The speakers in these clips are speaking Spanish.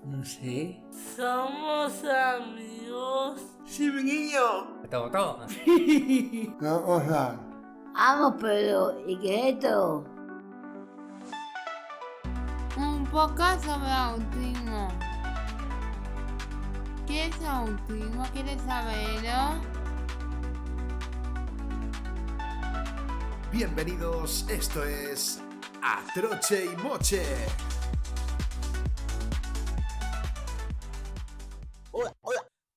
No sé. Somos amigos. Sí, mi niño. Todo. No, o sea. Vamos, pero ¿y qué es esto? Un podcast sobre autismo. ¿Qué es autismo? ¿Quieres saberlo? Bienvenidos, esto es A Troche y Moche. Hola.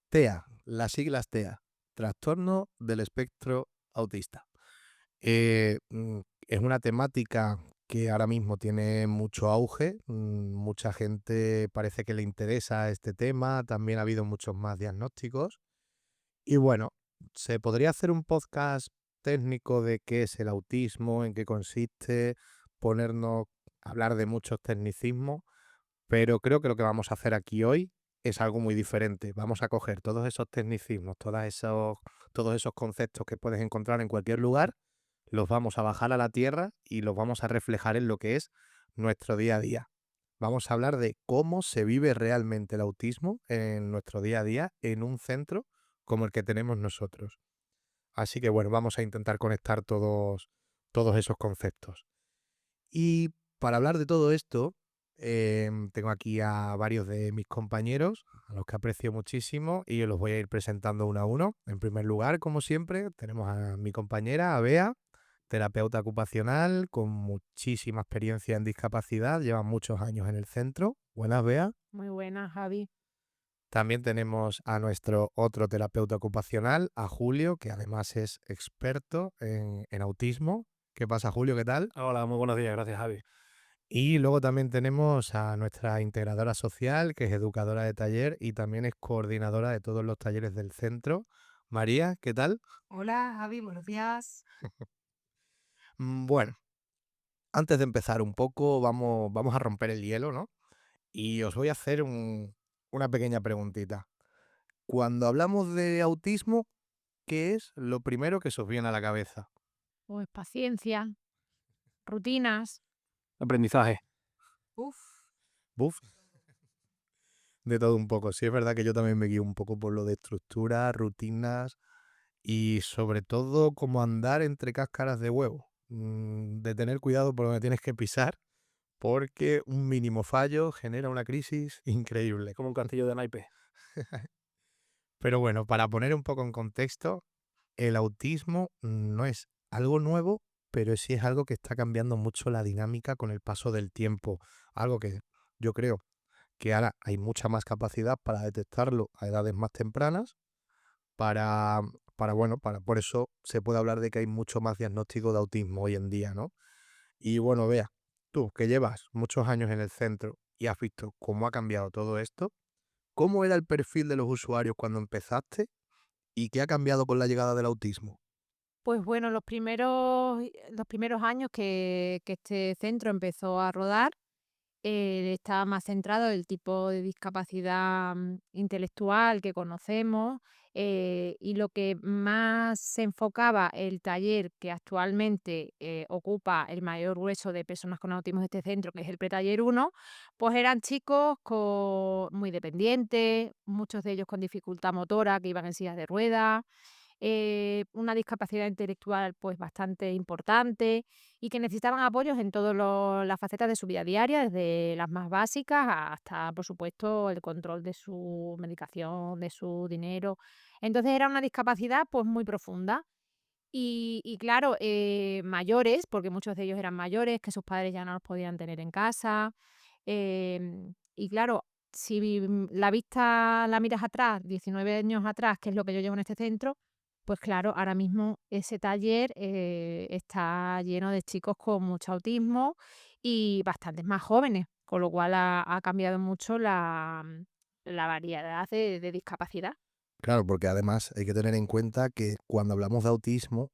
TEA, las siglas TEA, Trastorno del Espectro Autista. Es una temática que ahora mismo tiene mucho auge, mucha gente parece que le interesa este tema, también ha habido muchos más diagnósticos. Y bueno, se podría hacer un podcast técnico de qué es el autismo, en qué consiste, ponernos a hablar de muchos tecnicismos, pero creo que lo que vamos a hacer aquí hoy es algo muy diferente. Vamos a coger todos esos tecnicismos, todos esos conceptos que puedes encontrar en cualquier lugar, los vamos a bajar a la tierra y los vamos a reflejar en lo que es nuestro día a día. Vamos a hablar de cómo se vive realmente el autismo en nuestro día a día en un centro como el que tenemos nosotros. Así que bueno, vamos a intentar conectar todos esos conceptos. Y para hablar de todo esto, tengo aquí a varios de mis compañeros, a los que aprecio muchísimo, y los voy a ir presentando uno a uno. En primer lugar, como siempre, tenemos a mi compañera, a Bea, terapeuta ocupacional, con muchísima experiencia en discapacidad, lleva muchos años en el centro. Buenas, Bea. Muy buena, Javi. También tenemos a nuestro otro terapeuta ocupacional, a Julio, que además es experto en autismo. ¿Qué pasa, Julio? ¿Qué tal? Hola, muy buenos días, gracias Javi. Y luego también tenemos a nuestra integradora social, que es educadora de taller y también es coordinadora de todos los talleres del centro. María, ¿qué tal? Hola Javi, buenos días. Bueno, antes de empezar un poco, vamos a romper el hielo, ¿no? Y os voy a hacer una pequeña preguntita. Cuando hablamos de autismo, ¿qué es lo primero que se os viene a la cabeza? Pues paciencia, rutinas. Aprendizaje. Uf, Buf, de todo un poco. Sí, es verdad que yo también me guío un poco por lo de estructura, rutinas y sobre todo como andar entre cáscaras de huevo. De tener cuidado por donde tienes que pisar porque un mínimo fallo genera una crisis increíble. Como un castillo de naipes. Pero bueno, para poner un poco en contexto, el autismo no es algo nuevo, pero sí es algo que está cambiando mucho la dinámica con el paso del tiempo. Algo que yo creo que ahora hay mucha más capacidad para detectarlo a edades más tempranas, para, por eso se puede hablar de que hay mucho más diagnóstico de autismo hoy en día, ¿no? Y bueno, vea, tú que llevas muchos años en el centro y has visto cómo ha cambiado todo esto, ¿cómo era el perfil de los usuarios cuando empezaste y qué ha cambiado con la llegada del autismo? Pues bueno, los primeros años que este centro empezó a rodar, estaba más centrado en el tipo de discapacidad intelectual que conocemos, y lo que más se enfocaba el taller que actualmente ocupa el mayor grueso de personas con autismo de este centro, que es el pretaller 1, pues eran chicos muy dependientes, muchos de ellos con dificultad motora, que iban en sillas de ruedas, una discapacidad intelectual pues bastante importante y que necesitaban apoyos en todas las facetas de su vida diaria, desde las más básicas hasta, por supuesto, el control de su medicación, de su dinero. Entonces era una discapacidad pues muy profunda. Y claro, mayores, porque muchos de ellos eran mayores, que sus padres ya no los podían tener en casa. Y claro, si la vista la miras atrás, 19 años atrás, que es lo que yo llevo en este centro, pues claro, ahora mismo ese taller está lleno de chicos con mucho autismo y bastantes más jóvenes, con lo cual ha cambiado mucho la variedad de discapacidad. Claro, porque además hay que tener en cuenta que cuando hablamos de autismo,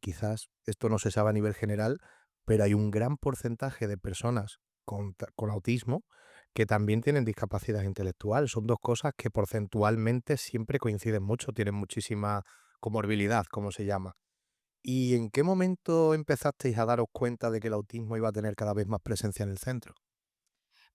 quizás esto no se sabe a nivel general, pero hay un gran porcentaje de personas con autismo que también tienen discapacidad intelectual. Son dos cosas que porcentualmente siempre coinciden mucho, tienen muchísima comorbilidad, como se llama. ¿Y en qué momento empezasteis a daros cuenta de que el autismo iba a tener cada vez más presencia en el centro?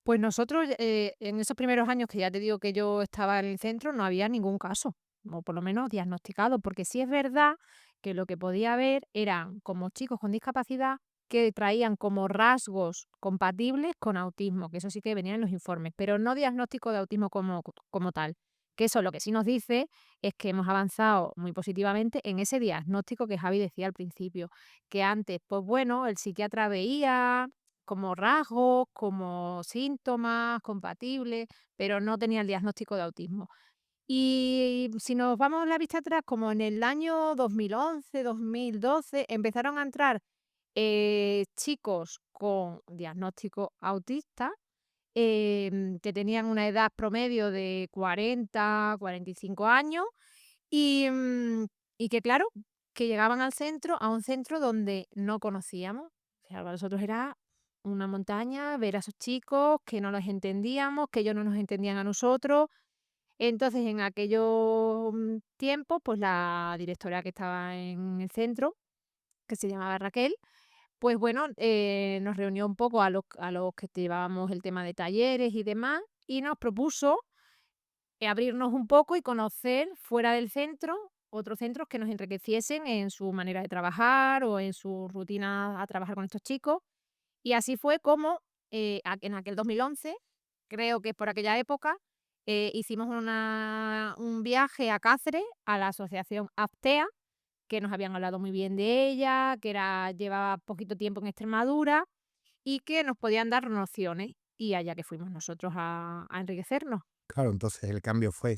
Pues nosotros, en esos primeros años que ya te digo que yo estaba en el centro, no había ningún caso, o por lo menos diagnosticado, porque sí es verdad que lo que podía haber eran como chicos con discapacidad que traían como rasgos compatibles con autismo, que eso sí que venía en los informes, pero no diagnóstico de autismo como tal. Que eso lo que sí nos dice es que hemos avanzado muy positivamente en ese diagnóstico que Javi decía al principio, que antes, pues bueno, el psiquiatra veía como rasgos, como síntomas compatibles, pero no tenía el diagnóstico de autismo. Y si nos vamos la vista atrás, como en el año 2011, 2012, empezaron a entrar chicos con diagnóstico autista, que tenían una edad promedio de 45 años y, y que claro, que llegaban al centro, a un centro donde no conocíamos. O sea, para nosotros era una montaña ver a esos chicos que no los entendíamos, que ellos no nos entendían a nosotros. Entonces, en aquellos tiempos, pues la directora que estaba en el centro, que se llamaba Raquel, pues bueno, nos reunió un poco a los que llevábamos el tema de talleres y demás, y nos propuso abrirnos un poco y conocer fuera del centro otros centros que nos enriqueciesen en su manera de trabajar o en su rutina a trabajar con estos chicos. Y así fue como en aquel 2011, creo que es por aquella época, hicimos un viaje a Cáceres, a la asociación Aptea, que nos habían hablado muy bien de ella, que llevaba poquito tiempo en Extremadura y que nos podían dar nociones. Y allá que fuimos nosotros a enriquecernos. Claro, entonces el cambio fue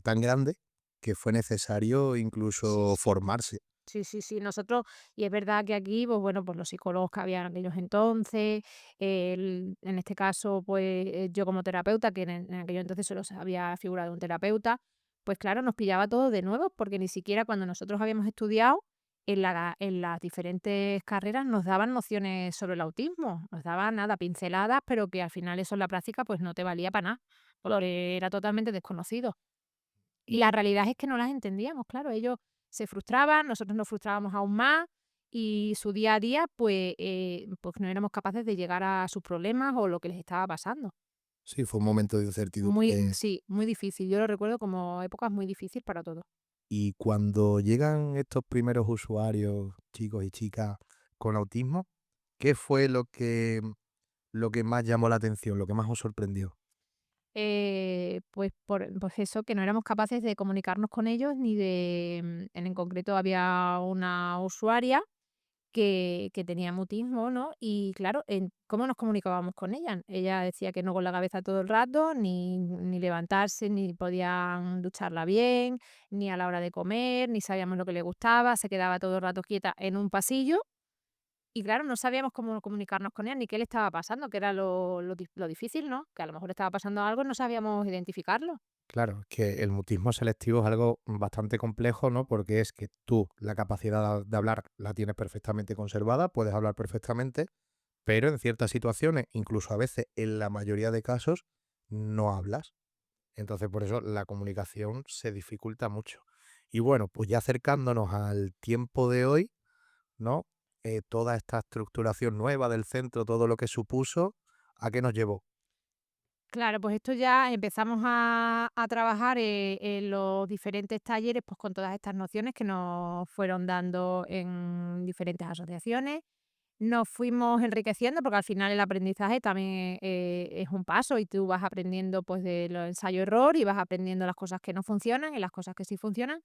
tan grande que fue necesario Sí, incluso sí. formarse. Sí, sí, sí. Nosotros, y es verdad que aquí, pues bueno, pues los psicólogos que había en aquellos entonces, en este caso, pues yo como terapeuta, que en aquellos entonces solo se había figurado un terapeuta, pues claro, nos pillaba todo de nuevo, porque ni siquiera cuando nosotros habíamos estudiado en las diferentes carreras nos daban nociones sobre el autismo, nos daban nada, pinceladas, pero que al final eso en la práctica pues no te valía para nada, porque era totalmente desconocido. Y la realidad es que no las entendíamos, claro, ellos se frustraban, nosotros nos frustrábamos aún más y su día a día, pues no éramos capaces de llegar a sus problemas o lo que les estaba pasando. Sí, fue un momento de incertidumbre. Sí, muy difícil. Yo lo recuerdo como épocas muy difíciles para todos. Y cuando llegan estos primeros usuarios, chicos y chicas con autismo, ¿qué fue lo que más llamó la atención, lo que más os sorprendió? Pues eso, que no éramos capaces de comunicarnos con ellos ni en concreto había una usuaria que tenía mutismo, ¿no? Y claro, ¿cómo nos comunicábamos con ella? Ella decía que no con la cabeza todo el rato, ni levantarse, ni podían ducharla bien, ni a la hora de comer, ni sabíamos lo que le gustaba, se quedaba todo el rato quieta en un pasillo. Y claro, no sabíamos cómo comunicarnos con ella, ni qué le estaba pasando, que era lo difícil, ¿no? Que a lo mejor le estaba pasando algo y no sabíamos identificarlo. Claro, es que el mutismo selectivo es algo bastante complejo, ¿no? Porque es que tú la capacidad de hablar la tienes perfectamente conservada, puedes hablar perfectamente, pero en ciertas situaciones, incluso a veces en la mayoría de casos, no hablas. Entonces, por eso la comunicación se dificulta mucho. Y bueno, pues ya acercándonos al tiempo de hoy, ¿no? Toda esta estructuración nueva del centro, todo lo que supuso, ¿a qué nos llevó? Claro, pues esto ya empezamos a trabajar en los diferentes talleres, pues con todas estas nociones que nos fueron dando en diferentes asociaciones. Nos fuimos enriqueciendo porque al final el aprendizaje también es un paso y tú vas aprendiendo pues de los ensayo-error y vas aprendiendo las cosas que no funcionan y las cosas que sí funcionan.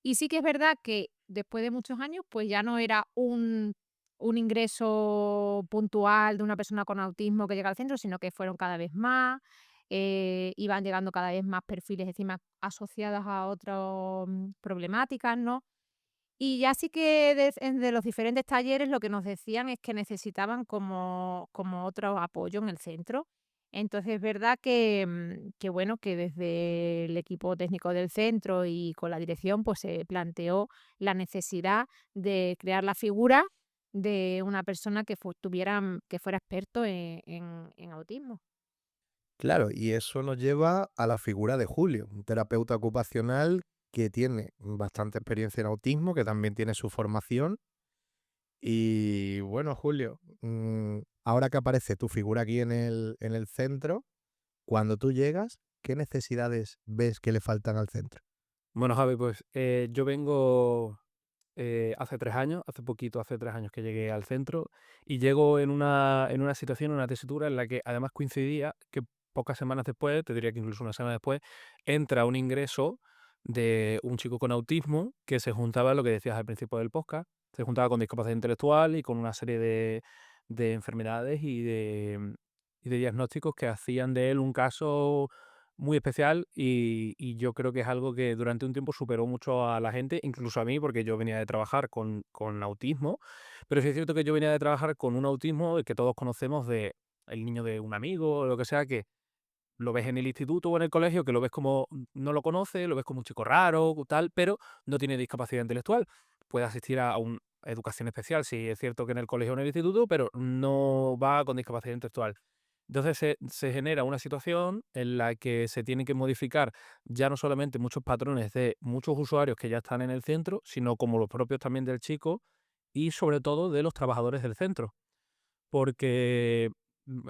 Y sí que es verdad que después de muchos años, pues ya no era un ingreso puntual de una persona con autismo que llega al centro, sino que fueron cada vez más, iban llegando cada vez más perfiles encima asociados a otras problemáticas, ¿no? Y ya sí que de los diferentes talleres lo que nos decían es que necesitaban como otro apoyo en el centro. Entonces es verdad que bueno, que desde el equipo técnico del centro y con la dirección, pues se planteó la necesidad de crear la figura de una persona que fuera experto en autismo. Claro, y eso nos lleva a la figura de Julio, un terapeuta ocupacional que tiene bastante experiencia en autismo, que también tiene su formación. Y bueno, Julio, ahora que aparece tu figura aquí en el centro, cuando tú llegas, ¿qué necesidades ves que le faltan al centro? Bueno, Javi, pues yo vengo hace 3 años, hace 3 años que llegué al centro y llego en una situación, en una tesitura en la que además coincidía que pocas semanas después, te diría que incluso una semana después, entra un ingreso de un chico con autismo que se juntaba, lo que decías al principio del podcast, se juntaba con discapacidad intelectual y con una serie de enfermedades y de diagnósticos que hacían de él un caso muy especial y yo creo que es algo que durante un tiempo superó mucho a la gente, incluso a mí, porque yo venía de trabajar con autismo, pero sí es cierto que yo venía de trabajar con un autismo que todos conocemos de el niño de un amigo o lo que sea, que lo ves en el instituto o en el colegio, que lo ves como no lo conoce, lo ves como un chico raro, tal, pero no tiene discapacidad intelectual. Puede asistir a una educación especial, sí es cierto que en el colegio o en el instituto, pero no va con discapacidad intelectual. Entonces se genera una situación en la que se tienen que modificar ya no solamente muchos patrones de muchos usuarios que ya están en el centro, sino como los propios también del chico y sobre todo de los trabajadores del centro. Porque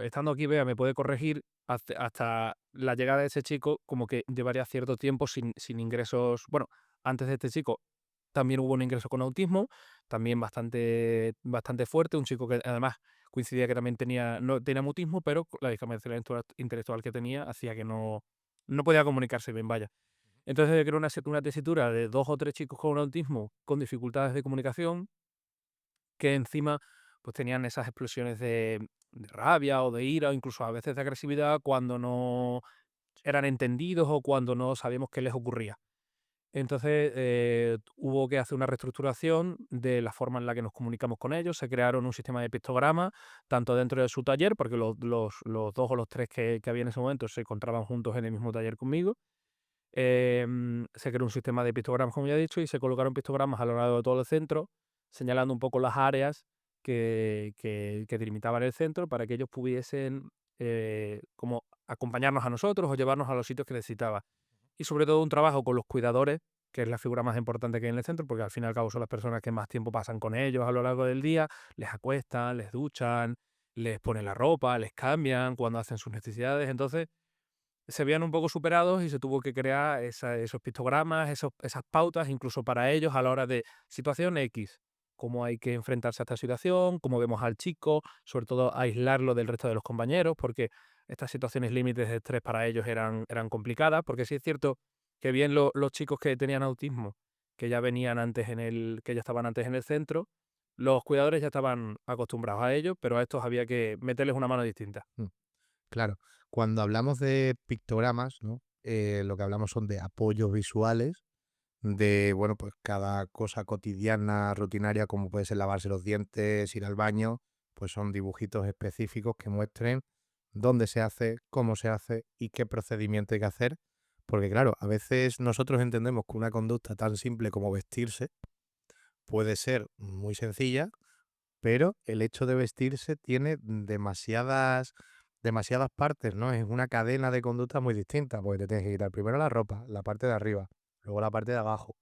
estando aquí, Bea me puede corregir, hasta la llegada de ese chico como que llevaría cierto tiempo sin ingresos. Bueno, antes de este chico también hubo un ingreso con autismo, también bastante, bastante fuerte, un chico que además coincidía que también no tenía mutismo, pero la discapacidad intelectual que tenía hacía que no podía comunicarse bien, vaya. Entonces yo creo una tesitura de 2 o 3 chicos con autismo con dificultades de comunicación que encima pues tenían esas explosiones de rabia o de ira o incluso a veces de agresividad cuando no eran entendidos o cuando no sabíamos qué les ocurría. Entonces hubo que hacer una reestructuración de la forma en la que nos comunicamos con ellos. Se crearon un sistema de pictogramas, tanto dentro de su taller, porque los 2 o los 3 que había en ese momento se encontraban juntos en el mismo taller conmigo. Se creó un sistema de pictogramas, como ya he dicho, y se colocaron pictogramas a lo largo de todo el centro, señalando un poco las áreas que delimitaban el centro para que ellos pudiesen como acompañarnos a nosotros o llevarnos a los sitios que necesitaba. Y sobre todo un trabajo con los cuidadores, que es la figura más importante que hay en el centro, porque al fin y al cabo son las personas que más tiempo pasan con ellos a lo largo del día, les acuestan, les duchan, les ponen la ropa, les cambian cuando hacen sus necesidades. Entonces se veían un poco superados y se tuvo que crear esos pictogramas, esas pautas, incluso para ellos a la hora de situación X, cómo hay que enfrentarse a esta situación, cómo vemos al chico, sobre todo aislarlo del resto de los compañeros, porque estas situaciones límites de estrés para ellos eran complicadas, porque sí es cierto que bien los chicos que tenían autismo, que ya venían antes que ya estaban antes en el centro, los cuidadores ya estaban acostumbrados a ello, pero a estos había que meterles una mano distinta. Claro, cuando hablamos de pictogramas, ¿no? Lo que hablamos son de apoyos visuales, de, bueno, pues cada cosa cotidiana, rutinaria, como puede ser lavarse los dientes, ir al baño, pues son dibujitos específicos que muestren dónde se hace, cómo se hace y qué procedimiento hay que hacer. Porque claro, a veces nosotros entendemos que una conducta tan simple como vestirse puede ser muy sencilla, pero el hecho de vestirse tiene demasiadas partes, ¿no? Es una cadena de conductas muy distinta, porque te tienes que quitar primero la ropa, la parte de arriba, luego la parte de abajo,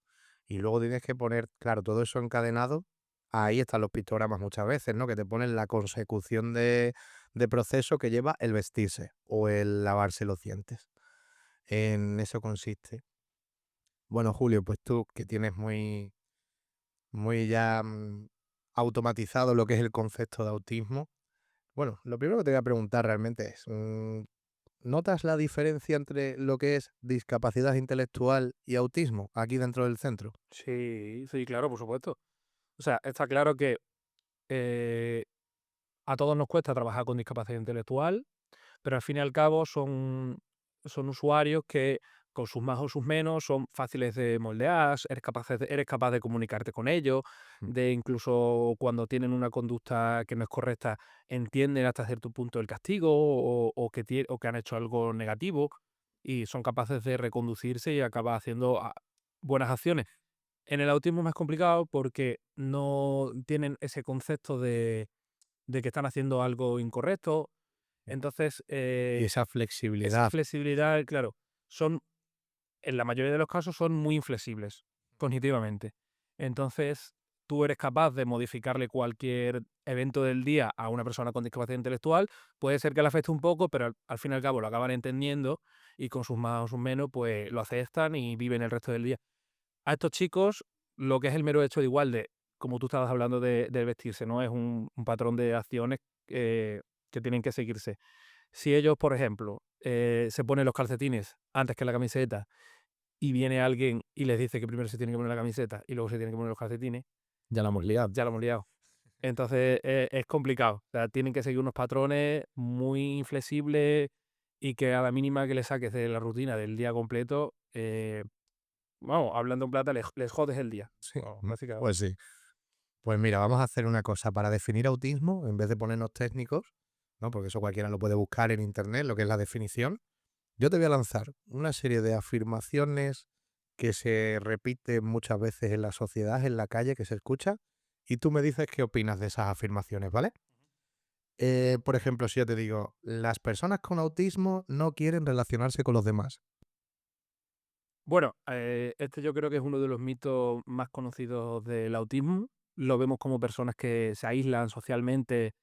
y luego tienes que poner, claro, todo eso encadenado. Ahí están los pictogramas muchas veces, ¿no? Que te ponen la consecución de proceso que lleva el vestirse o el lavarse los dientes. En eso consiste. Bueno, Julio, pues tú que tienes muy ya automatizado lo que es el concepto de autismo. Bueno, lo primero que te voy a preguntar realmente es, ¿notas la diferencia entre lo que es discapacidad intelectual y autismo aquí dentro del centro? Sí, sí, claro, por supuesto. O sea, está claro que eh, a todos nos cuesta trabajar con discapacidad intelectual, pero al fin y al cabo son usuarios que con sus más o sus menos son fáciles de moldear, eres capaz de comunicarte con ellos, Mm. de incluso cuando tienen una conducta que no es correcta, entienden hasta cierto punto el castigo o que han hecho algo negativo y son capaces de reconducirse y acabar haciendo buenas acciones. En el autismo es más complicado porque no tienen ese concepto de que están haciendo algo incorrecto. Entonces, Y esa esa flexibilidad. flexibilidad, claro, en la mayoría de los casos son muy inflexibles cognitivamente. Entonces, tú eres capaz de modificarle cualquier evento del día a una persona con discapacidad intelectual, puede ser que le afecte un poco, pero al fin y al cabo lo acaban entendiendo y con sus más o sus menos, pues lo aceptan y viven el resto del día. A estos chicos, lo que es el mero hecho de igual de, como tú estabas hablando de vestirse, ¿no? Es un patrón de acciones que tienen que seguirse. Si ellos, por ejemplo, se ponen los calcetines antes que la camiseta y viene alguien y les dice que primero se tienen que poner la camiseta y luego se tienen que poner los calcetines, Ya la hemos liado. ya lo hemos liado. Entonces es complicado. O sea, tienen que seguir unos patrones muy inflexibles y que a la mínima que les saques de la rutina del día completo, vamos, hablando en plata, les jodes el día. Sí, Vamos, básicamente. pues sí. Pues mira, vamos a hacer una cosa. Para definir autismo, en vez de ponernos técnicos, ¿no? Porque eso cualquiera lo puede buscar en internet, lo que es la definición, yo te voy a lanzar una serie de afirmaciones que se repiten muchas veces en la sociedad, en la calle, que se escucha, y tú me dices qué opinas de esas afirmaciones, ¿vale? Por ejemplo, si yo te digo, las personas con autismo no quieren relacionarse con los demás. Bueno, este yo creo que es uno de los mitos más conocidos del autismo. Lo vemos como personas que se aíslan socialmente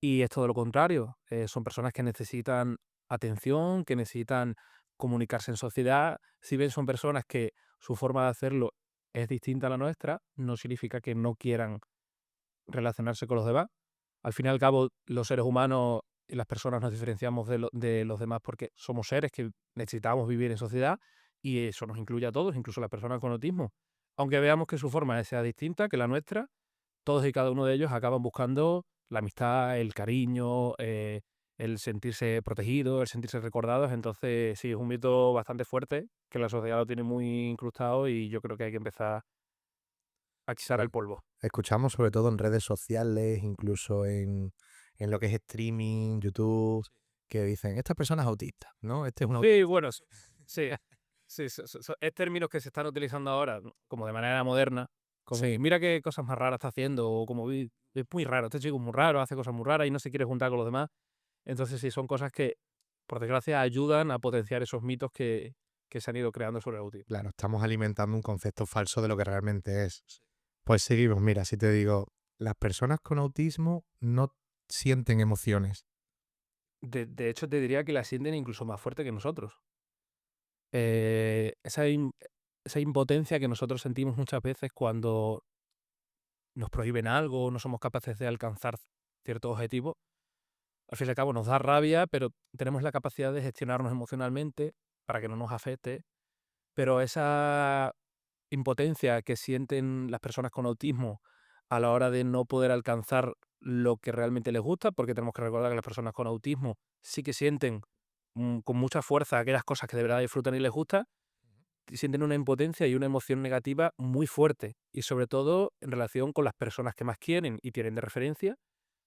y es todo lo contrario. Son personas que necesitan atención, que necesitan comunicarse en sociedad. Si bien son personas que su forma de hacerlo es distinta a la nuestra, no significa que no quieran relacionarse con los demás. Al fin y al cabo, los seres humanos y las personas nos diferenciamos de los demás porque somos seres que necesitamos vivir en sociedad y eso nos incluye a todos, incluso a las personas con autismo. Aunque veamos que su forma sea distinta que la nuestra, todos y cada uno de ellos acaban buscando la amistad, el cariño, el sentirse protegidos, el sentirse recordados. Entonces, sí, es un mito bastante fuerte que la sociedad lo tiene muy incrustado y yo creo que hay que empezar a quitar el polvo. Escuchamos sobre todo en redes sociales, incluso en lo que es streaming, YouTube, que dicen, esta persona es autista, ¿no? Este es un autista. Sí, bueno, sí, sí, es términos que se están utilizando ahora como de manera moderna. Como, Sí. mira qué cosas más raras está haciendo, o como es muy raro, este chico es muy raro, hace cosas muy raras y no se quiere juntar con los demás. Entonces sí, son cosas que, por desgracia, ayudan a potenciar esos mitos que se han ido creando sobre el autismo. Claro, estamos alimentando un concepto falso de lo que realmente es. Pues seguimos, mira, si te digo, las personas con autismo no sienten emociones. De hecho, te diría que la sienten incluso más fuerte que nosotros. Esa impotencia que nosotros sentimos muchas veces cuando nos prohíben algo o no somos capaces de alcanzar ciertos objetivos, al fin y al cabo nos da rabia, pero tenemos la capacidad de gestionarnos emocionalmente para que no nos afecte. Pero esa impotencia que sienten las personas con autismo a la hora de no poder alcanzar lo que realmente les gusta, porque tenemos que recordar que las personas con autismo sí que sienten con mucha fuerza aquellas cosas que de verdad disfrutan y les gusta, sienten una impotencia y una emoción negativa muy fuerte, y sobre todo en relación con las personas que más quieren y tienen de referencia.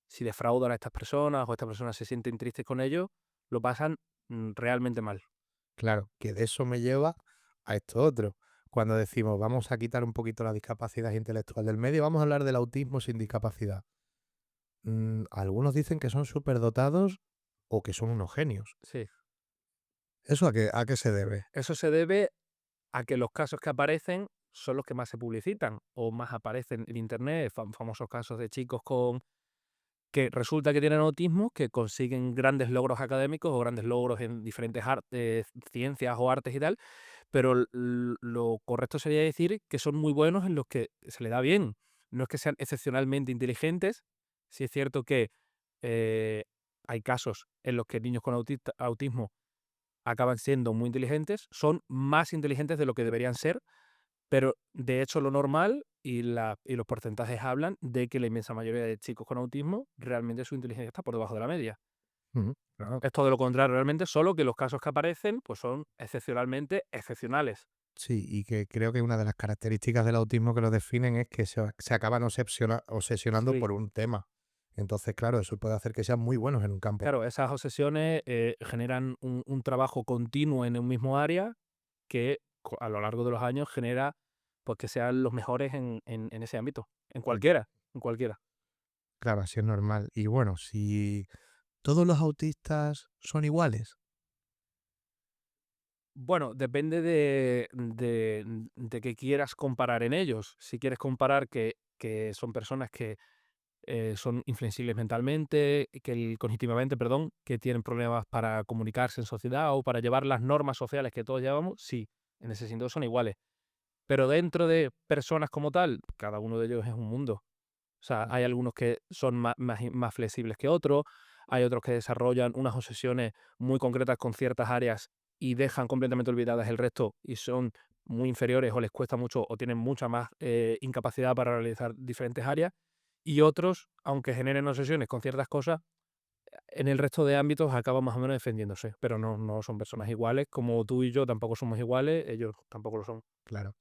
Si defraudan a estas personas o estas personas se sienten tristes con ellos, lo pasan realmente mal. Claro, que de eso me lleva a esto otro. Cuando decimos, vamos a quitar un poquito la discapacidad intelectual del medio, vamos a hablar del autismo sin discapacidad. Algunos dicen que son superdotados o que son unos genios. Sí. ¿Eso a qué se debe? Eso se debe a que los casos que aparecen son los que más se publicitan o más aparecen en internet, famosos casos de chicos que resulta que tienen autismo, que consiguen grandes logros académicos o grandes logros en diferentes artes, ciencias o artes y tal, pero lo correcto sería decir que son muy buenos en los que se les da bien. No es que sean excepcionalmente inteligentes. Sí es cierto que eh, hay casos en los que niños con autismo acaban siendo muy inteligentes, son más inteligentes de lo que deberían ser, pero de hecho lo normal y los porcentajes hablan de que la inmensa mayoría de chicos con autismo realmente su inteligencia está por debajo de la media. Claro. Es todo lo contrario realmente, solo que los casos que aparecen pues son excepcionalmente excepcionales. Sí, y que creo que una de las características del autismo que lo definen es que se acaban obsesionando Sí. por un tema. Entonces, claro, eso puede hacer que sean muy buenos en un campo. Claro, esas obsesiones generan un trabajo continuo en un mismo área que a lo largo de los años genera pues que sean los mejores en ese ámbito, en cualquiera. Claro, así es normal. Y bueno, si todos los autistas son iguales, Bueno, depende de qué quieras comparar en ellos. Si quieres comparar que son personas que son inflexibles mentalmente, cognitivamente, perdón, que tienen problemas para comunicarse en sociedad o para llevar las normas sociales que todos llevamos, sí, en ese sentido son iguales. Pero dentro de personas como tal, cada uno de ellos es un mundo. O sea, hay algunos que son más flexibles que otros, hay otros que desarrollan unas obsesiones muy concretas con ciertas áreas y dejan completamente olvidadas el resto y son muy inferiores o les cuesta mucho o tienen mucha más incapacidad para realizar diferentes áreas. Y otros, aunque generen obsesiones con ciertas cosas, en el resto de ámbitos acaban más o menos defendiéndose, pero no son personas iguales, como tú y yo tampoco somos iguales, ellos tampoco lo son. Claro.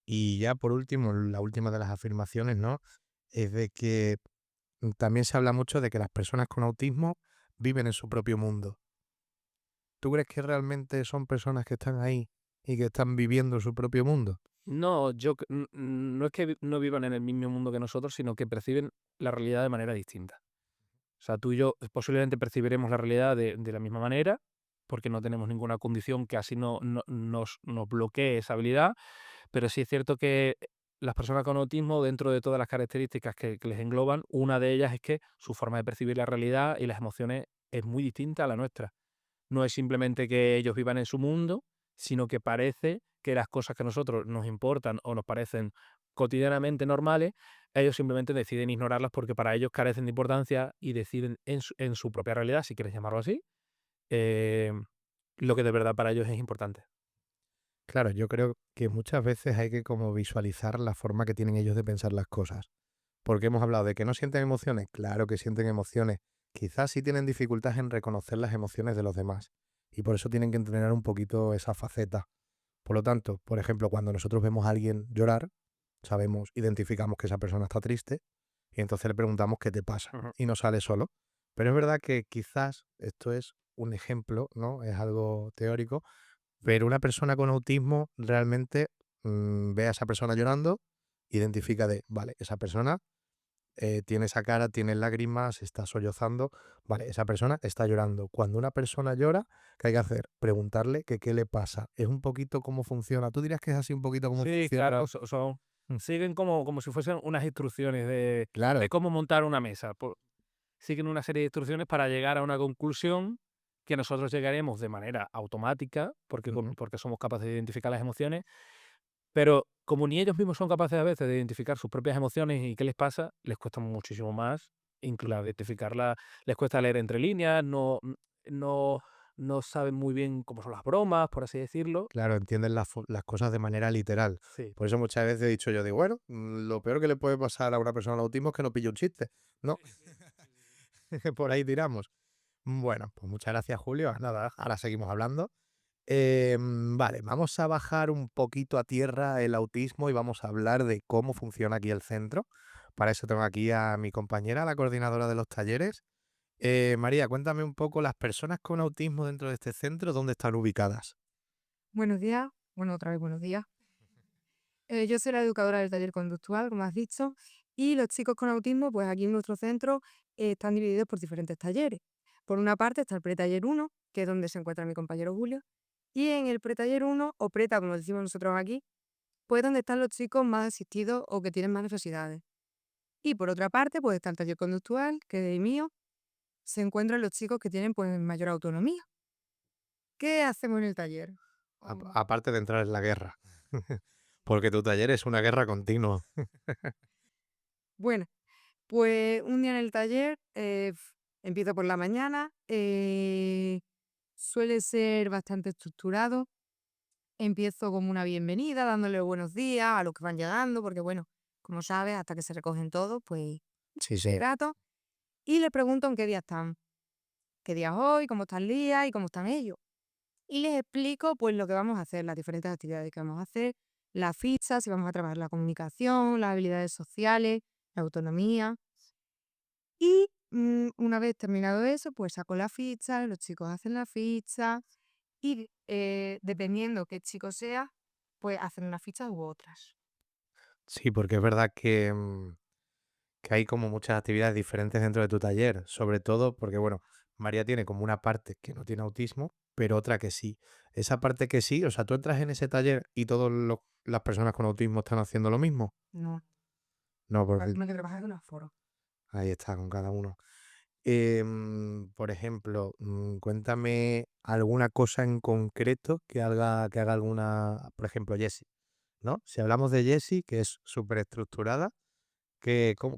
Y ya por último, la última de las afirmaciones, ¿no? Es de que también se habla mucho de que las personas con autismo viven en su propio mundo. ¿Tú crees que realmente son personas que están ahí y que están viviendo su propio mundo? No, no es que no vivan en el mismo mundo que nosotros, sino que perciben la realidad de manera distinta. O sea, tú y yo posiblemente percibiremos la realidad de la misma manera, porque no tenemos ninguna condición que así nos bloquee esa habilidad, pero sí es cierto que las personas con autismo, dentro de todas las características que les engloban, una de ellas es que su forma de percibir la realidad y las emociones es muy distinta a la nuestra. No es simplemente que ellos vivan en su mundo, sino que parece que las cosas que a nosotros nos importan o nos parecen cotidianamente normales, ellos simplemente deciden ignorarlas porque para ellos carecen de importancia y deciden en su propia realidad, si quieres llamarlo así, eh, lo que de verdad para ellos es importante. Claro, yo creo que muchas veces hay que como visualizar la forma que tienen ellos de pensar las cosas. Porque hemos hablado de que no sienten emociones. Claro que sienten emociones. Quizás sí tienen dificultad en reconocer las emociones de los demás. Y por eso tienen que entrenar un poquito esa faceta. Por lo tanto, por ejemplo, cuando nosotros vemos a alguien llorar, sabemos, identificamos que esa persona está triste y entonces le preguntamos qué te pasa Ujú. y no sale solo. Pero es verdad que quizás esto es un ejemplo, ¿no? Es algo teórico, pero una persona con autismo realmente ve a esa persona llorando, identifica de, vale, esa persona tiene esa cara, tiene lágrimas, está sollozando, vale, esa persona está llorando. Cuando una persona llora, ¿qué hay que hacer? Preguntarle que qué le pasa. Es un poquito cómo funciona. ¿Tú dirías que es así un poquito cómo Sí, funciona? claro, Mm, siguen como si fuesen unas instrucciones de claro. cómo montar una mesa. Siguen una serie de instrucciones para llegar a una conclusión que nosotros llegaremos de manera automática, Ujú. porque somos capaces de identificar las emociones, pero como ni ellos mismos son capaces a veces de identificar sus propias emociones y qué les pasa, les cuesta muchísimo más, incluso identificarla, les cuesta leer entre líneas, no, no saben muy bien cómo son las bromas, por así decirlo. Claro, entienden las cosas de manera literal. Sí. Por eso muchas veces he dicho yo, digo, bueno, lo peor que le puede pasar a una persona con autismo es que no pille un chiste, ¿no? Por ahí tiramos. Bueno, pues muchas gracias, Julio. Nada, ahora seguimos hablando. Vale, vamos a bajar un poquito a tierra el autismo y vamos a hablar de cómo funciona aquí el centro. Para eso tengo aquí a mi compañera, la coordinadora de los talleres. María, cuéntame un poco las personas con autismo dentro de este centro, ¿dónde están ubicadas? Buenos días. Bueno, otra vez buenos días. Yo soy la educadora del taller conductual, como has dicho, y los chicos con autismo, pues aquí en nuestro centro están divididos por diferentes talleres. Por una parte está el pretaller 1, que es donde se encuentra mi compañero Julio, y en el pretaller 1, o preta, como decimos nosotros aquí, pues donde están los chicos más asistidos o que tienen más necesidades. Y por otra parte, pues está el taller conductual, que es el mío, se encuentran los chicos que tienen pues mayor autonomía. ¿Qué hacemos en el taller? Aparte de entrar en la guerra. Porque tu taller es una guerra continua. Bueno, pues un día en el taller, empiezo por la mañana, suele ser bastante estructurado. Empiezo como una bienvenida, dándole buenos días a los que van llegando, porque bueno, como sabes, hasta que se recogen todos, pues Sí, un sí. rato. Y les pregunto en qué día están, qué día es hoy, cómo está el día y cómo están ellos. Y les explico pues lo que vamos a hacer, las diferentes actividades que vamos a hacer, la ficha, si vamos a trabajar la comunicación, las habilidades sociales, la autonomía. Y una vez terminado eso, pues saco la ficha, los chicos hacen la ficha y dependiendo qué chico sea, pues hacen unas fichas u otras. Sí, porque es verdad que hay como muchas actividades diferentes dentro de tu taller, sobre todo porque, bueno, María tiene como una parte que no tiene autismo, pero otra que sí. Esa parte que sí, o sea, tú entras en ese taller y todas las personas con autismo están haciendo lo mismo. No, No, hay porque uno que trabaja en un aforo. ahí está con cada uno. Por ejemplo, cuéntame alguna cosa en concreto que haga alguna, por ejemplo, Jessie, ¿no? Si hablamos de Jessie, que es súper estructurada,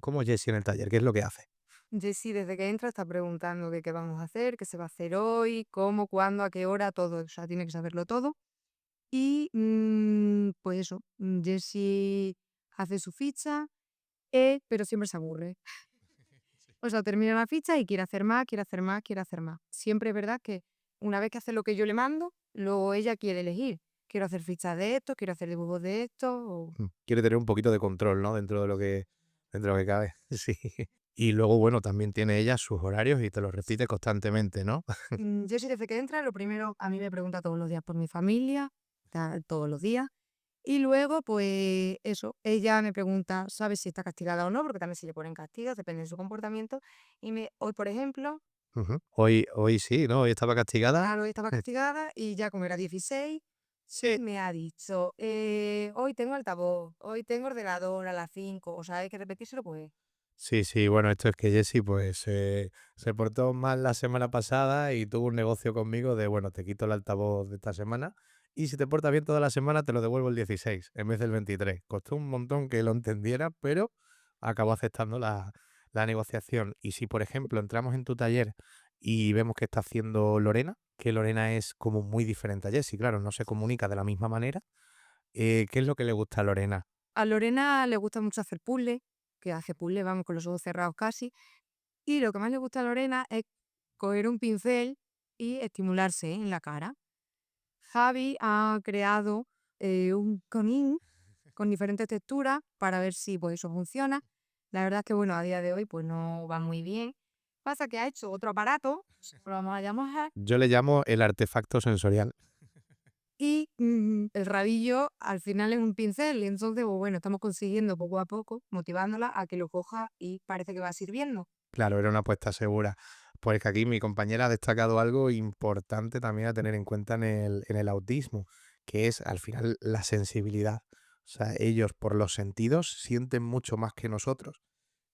¿cómo es Jessie en el taller? ¿Qué es lo que hace? Jessie, desde que entra, está preguntando qué vamos a hacer, qué se va a hacer hoy, cómo, cuándo, a qué hora, todo. O sea, tiene que saberlo todo. Y pues eso, Jessie hace su ficha, pero siempre se aburre. O sea, termina la ficha y quiere hacer más, quiere hacer más, quiere hacer más. Siempre es verdad que una vez que hace lo que yo le mando, luego ella quiere elegir. Quiero hacer fichas de esto, quiero hacer dibujos de esto. Quiere tener un poquito de control, ¿no? Dentro de lo que cabe. Sí. Y luego, bueno, también tiene ella sus horarios y te los repite constantemente, ¿no? Jessie desde que entra, lo primero a mí me pregunta todos los días por mi familia, todos los días. Y luego, pues eso, ella me pregunta, ¿sabes si está castigada o no? Porque también se le ponen castigos, depende de su comportamiento. Hoy, por ejemplo, Ujú. Hoy sí, ¿no? Hoy estaba castigada. claro, estaba castigada y ya como era 16, me ha dicho, hoy tengo altavoz, hoy tengo ordenador a las 5, o sea, hay que repetírselo, pues. Sí, sí, bueno, esto es que Jessie pues se portó mal la semana pasada y tuvo un negocio conmigo de, bueno, te quito el altavoz de esta semana y si te portas bien toda la semana te lo devuelvo el 16 en vez del 23. Costó un montón que lo entendiera, pero acabó aceptando la negociación. Y si, por ejemplo, entramos en tu taller y vemos que está haciendo Lorena, que Lorena es como muy diferente a Jessie, claro, no se comunica de la misma manera, ¿qué es lo que le gusta a Lorena? A Lorena le gusta mucho hacer puzzle, que hace puzzle, vamos, con los ojos cerrados casi. Y lo que más le gusta a Lorena es coger un pincel y estimularse en la cara. Javi ha creado un conín con diferentes texturas para ver si pues, eso funciona. La verdad es que bueno, a día de hoy pues no va muy bien. Pasa que ha hecho otro aparato, lo vamos a llamar, Yo le llamo el artefacto sensorial. y el rabillo al final es un pincel. Y entonces, pues, bueno, estamos consiguiendo poco a poco, motivándola a que lo coja y parece que va sirviendo. Claro, era una apuesta segura. Pues que aquí mi compañera ha destacado algo importante también a tener en cuenta en el autismo, que es al final la sensibilidad. O sea, ellos por los sentidos sienten mucho más que nosotros.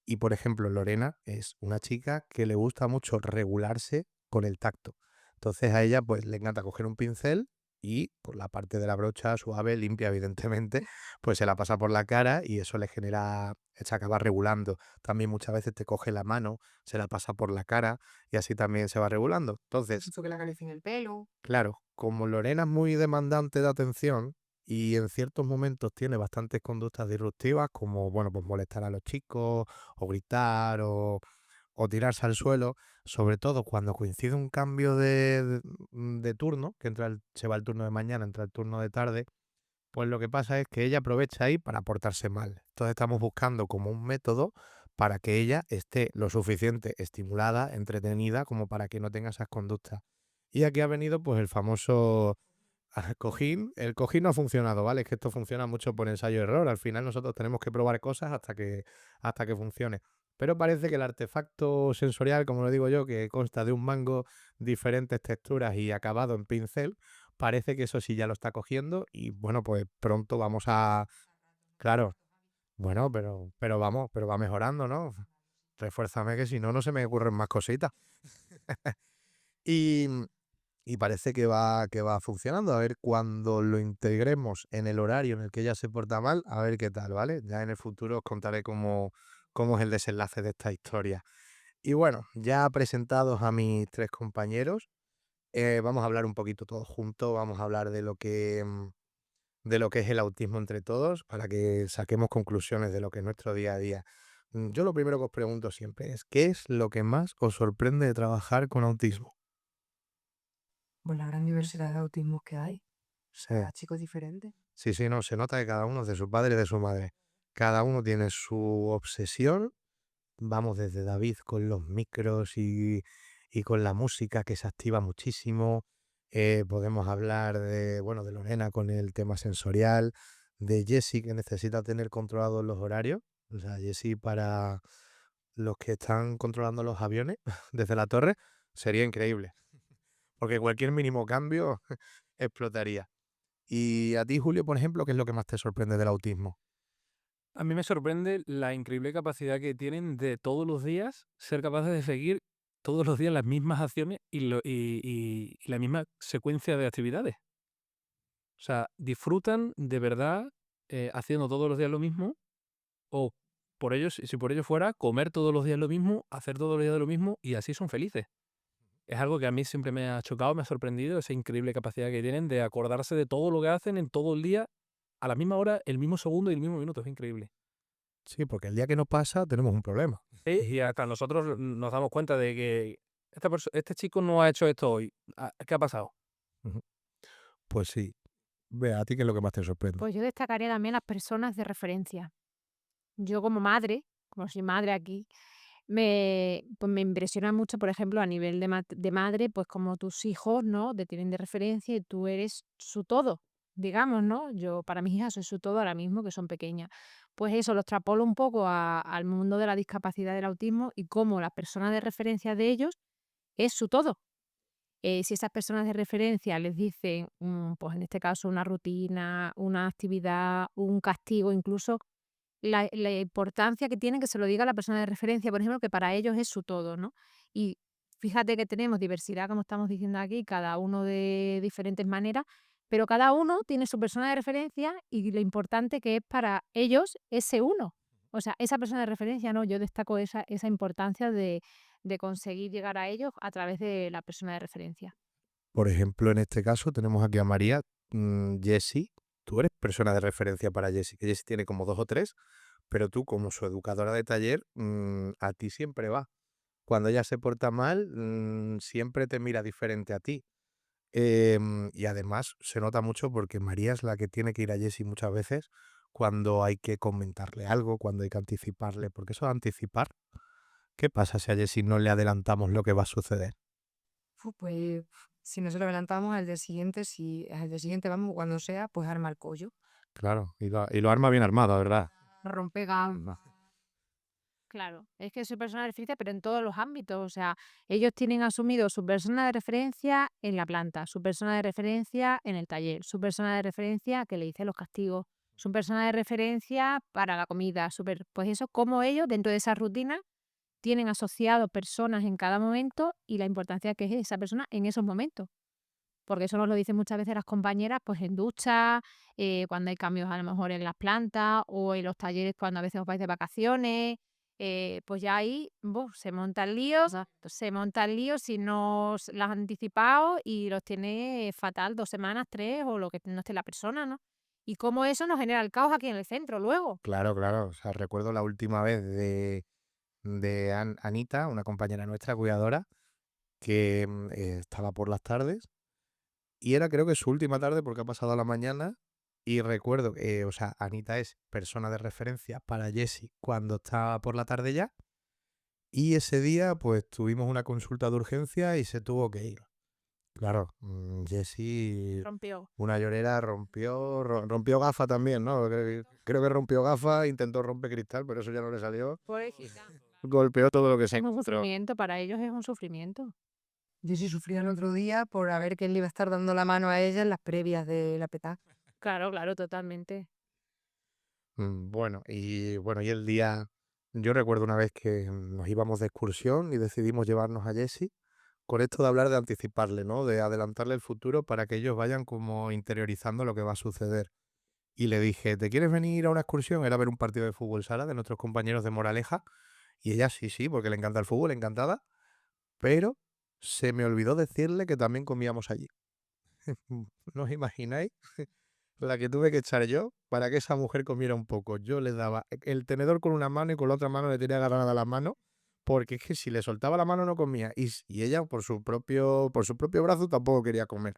Y por ejemplo, Lorena es una chica que le gusta mucho regularse con el tacto. Entonces a ella pues le encanta coger un pincel y por la parte de la brocha suave, limpia evidentemente, pues se la pasa por la cara y eso le genera, se acaba regulando. También muchas veces te coge la mano, se la pasa por la cara y así también se va regulando. Entonces, Mucho que le acaricien el pelo. claro, como Lorena es muy demandante de atención y en ciertos momentos tiene bastantes conductas disruptivas, como bueno, pues molestar a los chicos, o gritar, o tirarse al suelo, sobre todo cuando coincide un cambio de turno, que se va el turno de mañana, entra el turno de tarde, pues lo que pasa es que ella aprovecha ahí para portarse mal. Entonces estamos buscando como un método para que ella esté lo suficiente estimulada, entretenida, como para que no tenga esas conductas. Y aquí ha venido pues el famoso cojín. El cojín no ha funcionado, ¿vale? Es que esto funciona mucho por ensayo-error. Al final nosotros tenemos que probar cosas hasta que funcione. Pero parece que el artefacto sensorial, como lo digo yo, que consta de un mango, diferentes texturas y acabado en pincel, parece que eso sí ya lo está cogiendo y bueno, pues pronto vamos a... Claro, bueno, pero va mejorando, ¿no? Refuérzame que si no, no se me ocurren más cositas. Y, y parece que va funcionando. A ver cuando lo integremos en el horario en el que ella se porta mal, a ver qué tal, ¿vale? Ya en el futuro os contaré cómo es el desenlace de esta historia. Y bueno, ya presentados a mis tres compañeros, vamos a hablar un poquito todos juntos, vamos a hablar de lo que es el autismo entre todos, para que saquemos conclusiones de lo que es nuestro día a día. Yo lo primero que os pregunto siempre es, ¿qué es lo que más os sorprende de trabajar con autismo? Pues la gran diversidad de autismos que hay. O Sí. sea, chicos diferentes. Sí, sí, no, se nota que cada uno es de su padre y de su madre. Cada uno tiene su obsesión. Vamos desde David con los micros y con la música que se activa muchísimo. Podemos hablar de Lorena con el tema sensorial, de Jessie que necesita tener controlados los horarios. O sea, Jessie para los que están controlando los aviones desde la torre, Sería increíble, porque cualquier mínimo cambio explotaría. Y a ti, Julio, por ejemplo, ¿qué es lo que más te sorprende del autismo? A mí me sorprende la increíble capacidad que tienen de todos los días ser capaces de seguir todos los días las mismas acciones y la misma secuencia de actividades. O sea, disfrutan de verdad haciendo todos los días lo mismo, o por ellos, si por ello fuera, comer todos los días lo mismo, hacer todos los días lo mismo, y así son felices. Es algo que a mí siempre me ha chocado, me ha sorprendido, esa increíble capacidad que tienen de acordarse de todo lo que hacen en todo el día, a la misma hora, el mismo segundo y el mismo minuto. Es increíble. Sí, porque el día que no pasa tenemos un problema. Sí, y hasta nosotros nos damos cuenta de que este chico no ha hecho esto hoy. ¿Qué ha pasado? Ujú. Pues sí. Ve, ¿a ti qué es lo que más te sorprende? Pues yo destacaría también las personas de referencia. Yo como madre, como soy madre aquí, pues me impresiona mucho, por ejemplo, a nivel de madre, pues como tus hijos, ¿no? Te tienen de referencia y tú eres su todo, digamos, ¿no? Yo para mis hijas soy su todo ahora mismo, que son pequeñas. Pues eso lo extrapolo un poco al mundo de la discapacidad del autismo y cómo la persona de referencia de ellos es su todo. Si esas personas de referencia les dicen, pues en este caso, una rutina, una actividad, un castigo, incluso la importancia que tiene que se lo diga la persona de referencia, por ejemplo, que para ellos es su todo, ¿no? Y fíjate que tenemos diversidad, como estamos diciendo aquí, cada uno de diferentes maneras, pero cada uno tiene su persona de referencia y lo importante que es para ellos ese uno. O sea, esa persona de referencia, ¿no? Yo destaco esa importancia de conseguir llegar a ellos a través de la persona de referencia. Por ejemplo, en este caso tenemos aquí a María, Jessie. Tú eres persona de referencia para Jessie, que Jessie tiene como 2 o 3, pero tú como su educadora de taller, a ti siempre va. Cuando ella se porta mal, siempre te mira diferente a ti. Y además se nota mucho porque María es la que tiene que ir a Jessie muchas veces cuando hay que comentarle algo, cuando hay que anticiparle, porque eso de anticipar, ¿qué pasa si a Jessie no le adelantamos lo que va a suceder? Pues si nos lo adelantamos al día siguiente, si al día siguiente vamos cuando sea, pues arma el collo. Claro, y lo arma bien armado, ¿verdad? Rompe gafas. Claro, es que soy persona de referencia, pero en todos los ámbitos. O sea, ellos tienen asumido su persona de referencia en la planta, su persona de referencia en el taller, su persona de referencia que le dice los castigos, su persona de referencia para la comida, pues eso, como ellos dentro de esa rutina tienen asociado personas en cada momento y la importancia que es esa persona en esos momentos. Porque eso nos lo dicen muchas veces las compañeras, pues en ducha, cuando hay cambios a lo mejor en las plantas o en los talleres cuando a veces os vais de vacaciones, pues ya ahí se monta el lío, se monta el lío si no las has anticipado y los tiene fatal 2 semanas, 3 o lo que no esté la persona, ¿no? Y cómo eso nos genera el caos aquí en el centro luego. Claro, claro. O sea, recuerdo la última vez de Anita, una compañera nuestra cuidadora, que estaba por las tardes y era creo que su última tarde porque ha pasado a la mañana. Y recuerdo que, o sea, Anita es persona de referencia para Jessie cuando está por la tarde ya. Y ese día, pues tuvimos una consulta de urgencia y se tuvo que ir. Claro, Jessie, Rompió. una llorera, rompió gafa también, ¿no? Creo que rompió gafa, intentó romper cristal, pero eso ya no le salió. Pobrecita. Golpeó todo lo que se Es un encontró. sufrimiento, para ellos es un sufrimiento. Yo sí sufría el otro día por a ver que él le iba a estar dando la mano a ella en las previas de la PETA. Claro, claro, totalmente. Y el día, yo recuerdo una vez que nos íbamos de excursión y decidimos llevarnos a Jessie con esto de hablar de anticiparle, ¿no? De adelantarle el futuro para que ellos vayan como interiorizando lo que va a suceder. Y le dije, ¿te quieres venir a una excursión? Era ver un partido de fútbol sala de nuestros compañeros de Moraleja. Y ella sí, sí, porque le encanta el fútbol, encantada. Pero se me olvidó decirle que también comíamos allí. ¿No os imagináis? La que tuve que echar yo para que esa mujer comiera un poco. Yo le daba el tenedor con una mano y con la otra mano le tenía agarrada la mano, porque es que si le soltaba la mano no comía. Y ella por su propio brazo tampoco quería comer.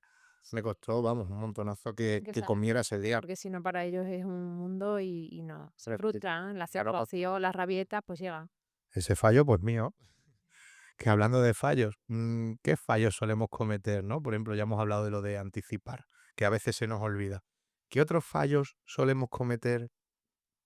Me costó, vamos, un montonazo que Que comiera ese día. porque si no para ellos es un mundo y no, se Pero frustran, la claro, situación, las rabietas, pues llega. ese fallo, pues mío. Que hablando de fallos, ¿qué fallos solemos cometer, no? Por ejemplo, ya hemos hablado de lo de anticipar, que a veces se nos olvida. ¿Qué otros fallos solemos cometer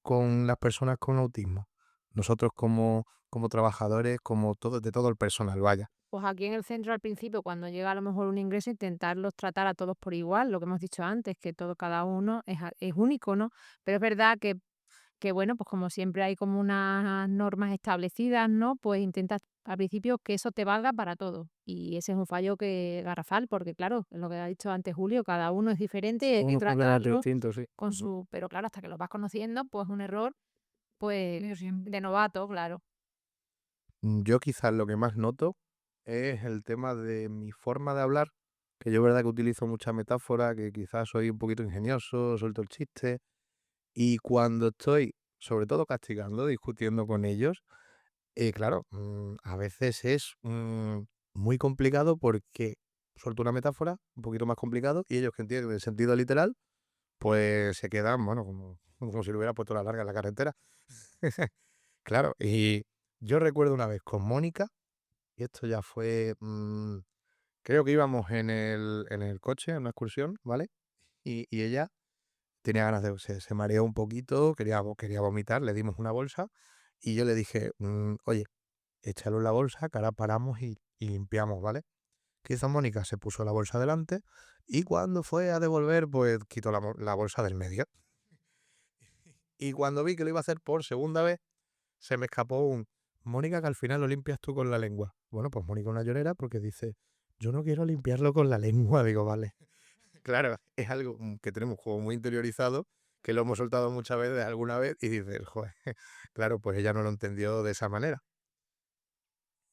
con las personas con autismo? Nosotros como trabajadores, como todo, de todo el personal, vaya. Pues aquí en el centro al principio, cuando llega a lo mejor un ingreso, intentarlos tratar a todos por igual, lo que hemos dicho antes, que cada uno es único, ¿no? Pero es verdad que bueno, pues como siempre hay como unas normas establecidas, ¿no? Pues intentas al principio que eso te valga para todo. Y ese es un fallo garrafal, porque claro, lo que ha dicho antes Julio, cada uno es diferente y hay que Uno completamente tratarlo distinto, sí. con su... Pero claro, hasta que los vas conociendo, pues un error, pues de novato, claro. Yo quizás lo que más noto es el tema de mi forma de hablar, que yo verdad que utilizo mucha metáfora, que quizás soy un poquito ingenioso, suelto el chiste, y cuando estoy, sobre todo castigando, discutiendo con ellos, claro, a veces es muy complicado porque suelto una metáfora un poquito más complicado y ellos que entienden el sentido literal, pues se quedan, bueno, como si le hubiera puesto la larga en la carretera. Claro, y yo recuerdo una vez con Mónica, y esto ya fue, creo que íbamos en el coche, en una excursión, ¿vale? Y ella tenía ganas se mareó un poquito, quería vomitar, le dimos una bolsa y yo le dije, oye, échalo en la bolsa, que ahora paramos y limpiamos, ¿vale? ¿Qué hizo Mónica? Se puso la bolsa delante y cuando fue a devolver, pues quitó la bolsa del medio. Y cuando vi que lo iba a hacer por segunda vez, se me escapó Mónica, que al final lo limpias tú con la lengua. Bueno, pues Mónica una llorera porque dice, yo no quiero limpiarlo con la lengua. Digo, vale. Claro, es algo que tenemos como muy interiorizado, que lo hemos soltado muchas veces alguna vez y dices, joder, claro, pues ella no lo entendió de esa manera.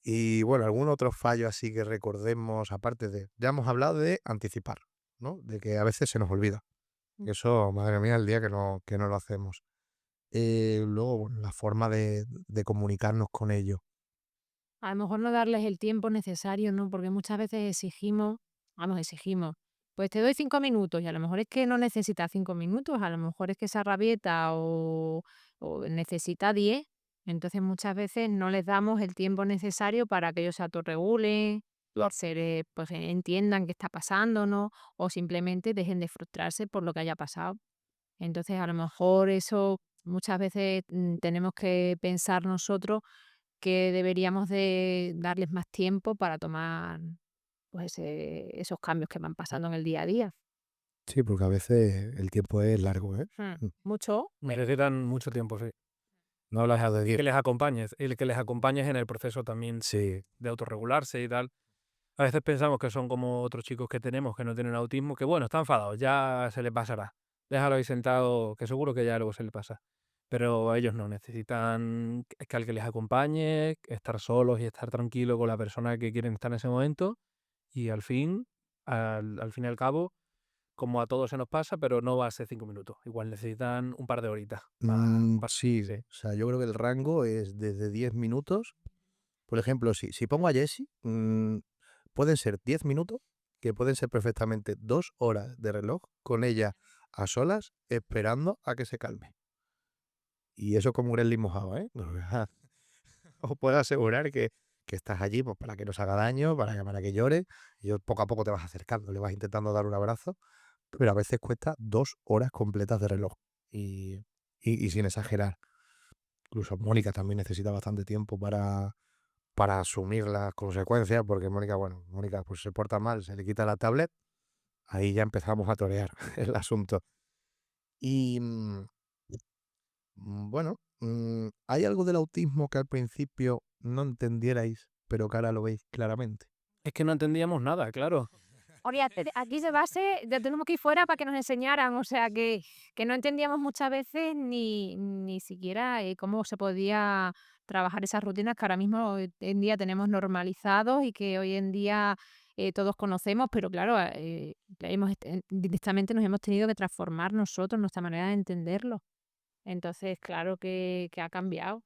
Y bueno, algún otro fallo así que recordemos, aparte ya hemos hablado de anticipar, ¿no? De que a veces se nos olvida. Eso, madre mía, el día que no lo hacemos. Luego, bueno, la forma de comunicarnos con ellos. A lo mejor no darles el tiempo necesario, ¿no? Porque muchas veces exigimos, pues te doy 5 minutos y a lo mejor es que no necesita 5 minutos, a lo mejor es que esa rabieta o necesita 10. Entonces muchas veces no les damos el tiempo necesario para que ellos se autorregulen, pues entiendan qué está pasando, ¿no? O simplemente dejen de frustrarse por lo que haya pasado. Entonces a lo mejor eso muchas veces tenemos que pensar nosotros que deberíamos de darles más tiempo para tomar pues esos cambios que van pasando en el día a día. Sí, porque a veces el tiempo es largo, ¿eh? Mucho. Necesitan mucho tiempo, sí. No hablas de Que 10. les acompañes, el que les acompañes en el proceso también Sí. de autorregularse y tal. A veces pensamos que son como otros chicos que tenemos que no tienen autismo, que bueno, están enfadados, ya se les pasará. Déjalo ahí sentado, que seguro que ya luego se les pasa. Pero ellos no, necesitan que alguien les acompañe, estar solos y estar tranquilos con la persona que quieren estar en ese momento. Y al fin y al cabo, como a todos se nos pasa, pero no va a ser 5 minutos. Igual necesitan un par de horitas. Sí, sí. o sea, yo creo que el rango es desde 10 minutos. Por ejemplo, si pongo a Jessie, pueden ser 10 minutos, que pueden ser perfectamente 2 horas de reloj con ella a solas, esperando a que se calme. Y eso como un gremlin mojado, ¿eh? Os puedo asegurar que estás allí pues, para que no se haga daño, para que llore. Y poco a poco te vas acercando, le vas intentando dar un abrazo, pero a veces cuesta 2 horas completas de reloj. Y sin exagerar. Incluso Mónica también necesita bastante tiempo para asumir las consecuencias, porque Mónica pues se porta mal, se le quita la tablet, ahí ya empezamos a torear el asunto. Y bueno, ¿hay algo del autismo que al principio no entendierais, pero que ahora lo veis claramente? Es que no entendíamos nada, claro. Aquí de base ya tenemos que ir fuera para que nos enseñaran, o sea que no entendíamos muchas veces ni siquiera cómo se podía trabajar esas rutinas que ahora mismo hoy en día tenemos normalizados y que hoy en día todos conocemos, pero claro, directamente nos hemos tenido que transformar nosotros, nuestra manera de entenderlo. Entonces, claro que ha cambiado.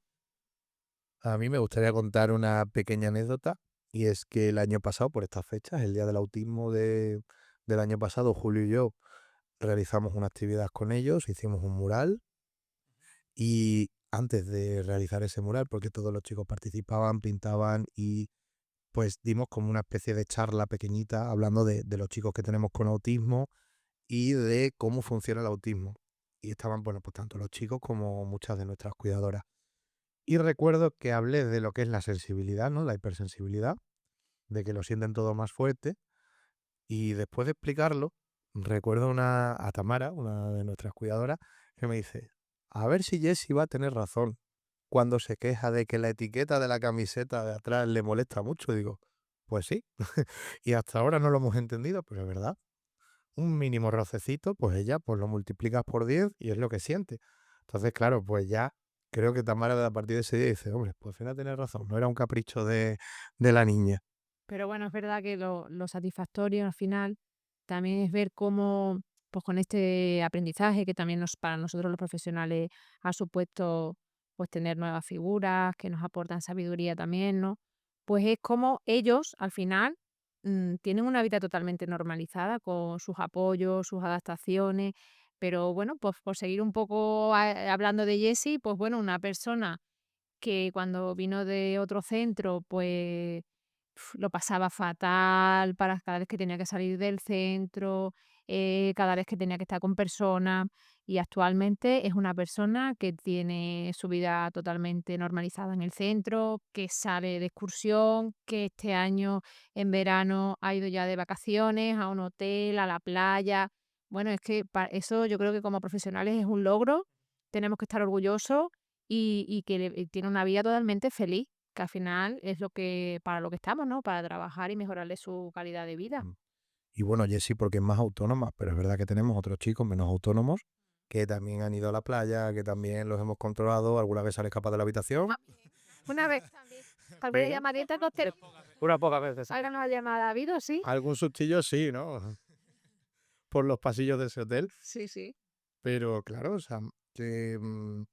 A mí me gustaría contar una pequeña anécdota, y es que el año pasado, por estas fechas, el Día del Autismo del año pasado, Julio y yo realizamos una actividad con ellos, hicimos un mural, y antes de realizar ese mural, porque todos los chicos participaban, pintaban y pues dimos como una especie de charla pequeñita hablando de los chicos que tenemos con autismo y de cómo funciona el autismo. Y estaban, bueno, pues tanto los chicos como muchas de nuestras cuidadoras. Y recuerdo que hablé de lo que es la sensibilidad, ¿no? La hipersensibilidad. de que lo sienten todo más fuerte. Y después de explicarlo, recuerdo a Tamara, una de nuestras cuidadoras, que me dice, a ver si Jessie va a tener razón cuando se queja de que la etiqueta de la camiseta de atrás le molesta mucho. Digo, pues sí, y hasta ahora no lo hemos entendido, pero es verdad. Un mínimo rocecito, pues ella pues lo multiplicas por 10 y es lo que siente. Entonces, claro, pues ya creo que Tamara a partir de ese día dice, hombre, pues Fena tiene razón, no era un capricho de la niña. Pero bueno, es verdad que lo satisfactorio al final también es ver cómo, pues con este aprendizaje que también para nosotros los profesionales ha supuesto pues tener nuevas figuras que nos aportan sabiduría también, ¿no? Pues es como ellos al final tienen una vida totalmente normalizada con sus apoyos, sus adaptaciones, pero bueno, pues por seguir un poco hablando de Jessie, pues bueno, una persona que cuando vino de otro centro, pues lo pasaba fatal para cada vez que tenía que salir del centro, cada vez que tenía que estar con personas. Y actualmente es una persona que tiene su vida totalmente normalizada en el centro, que sale de excursión, que este año en verano ha ido ya de vacaciones a un hotel, a la playa. Bueno, es que eso yo creo que como profesionales es un logro, tenemos que estar orgullosos y que tiene una vida totalmente feliz, que al final es lo que para lo que estamos, ¿no? Para trabajar y mejorarle su calidad de vida. Mm. Y bueno, Jessie porque es más autónoma, pero es verdad que tenemos otros chicos menos autónomos que también han ido a la playa, que también los hemos controlado, alguna vez se han escapado de la habitación. Una vez también. Alguna Pero- llamadita nos tenemos. Unas pocas veces. Ahora nos ha llamado ha habido, sí. Algún sustillo sí, ¿no? Por los pasillos de ese hotel. Sí, sí. Pero claro, o sea, que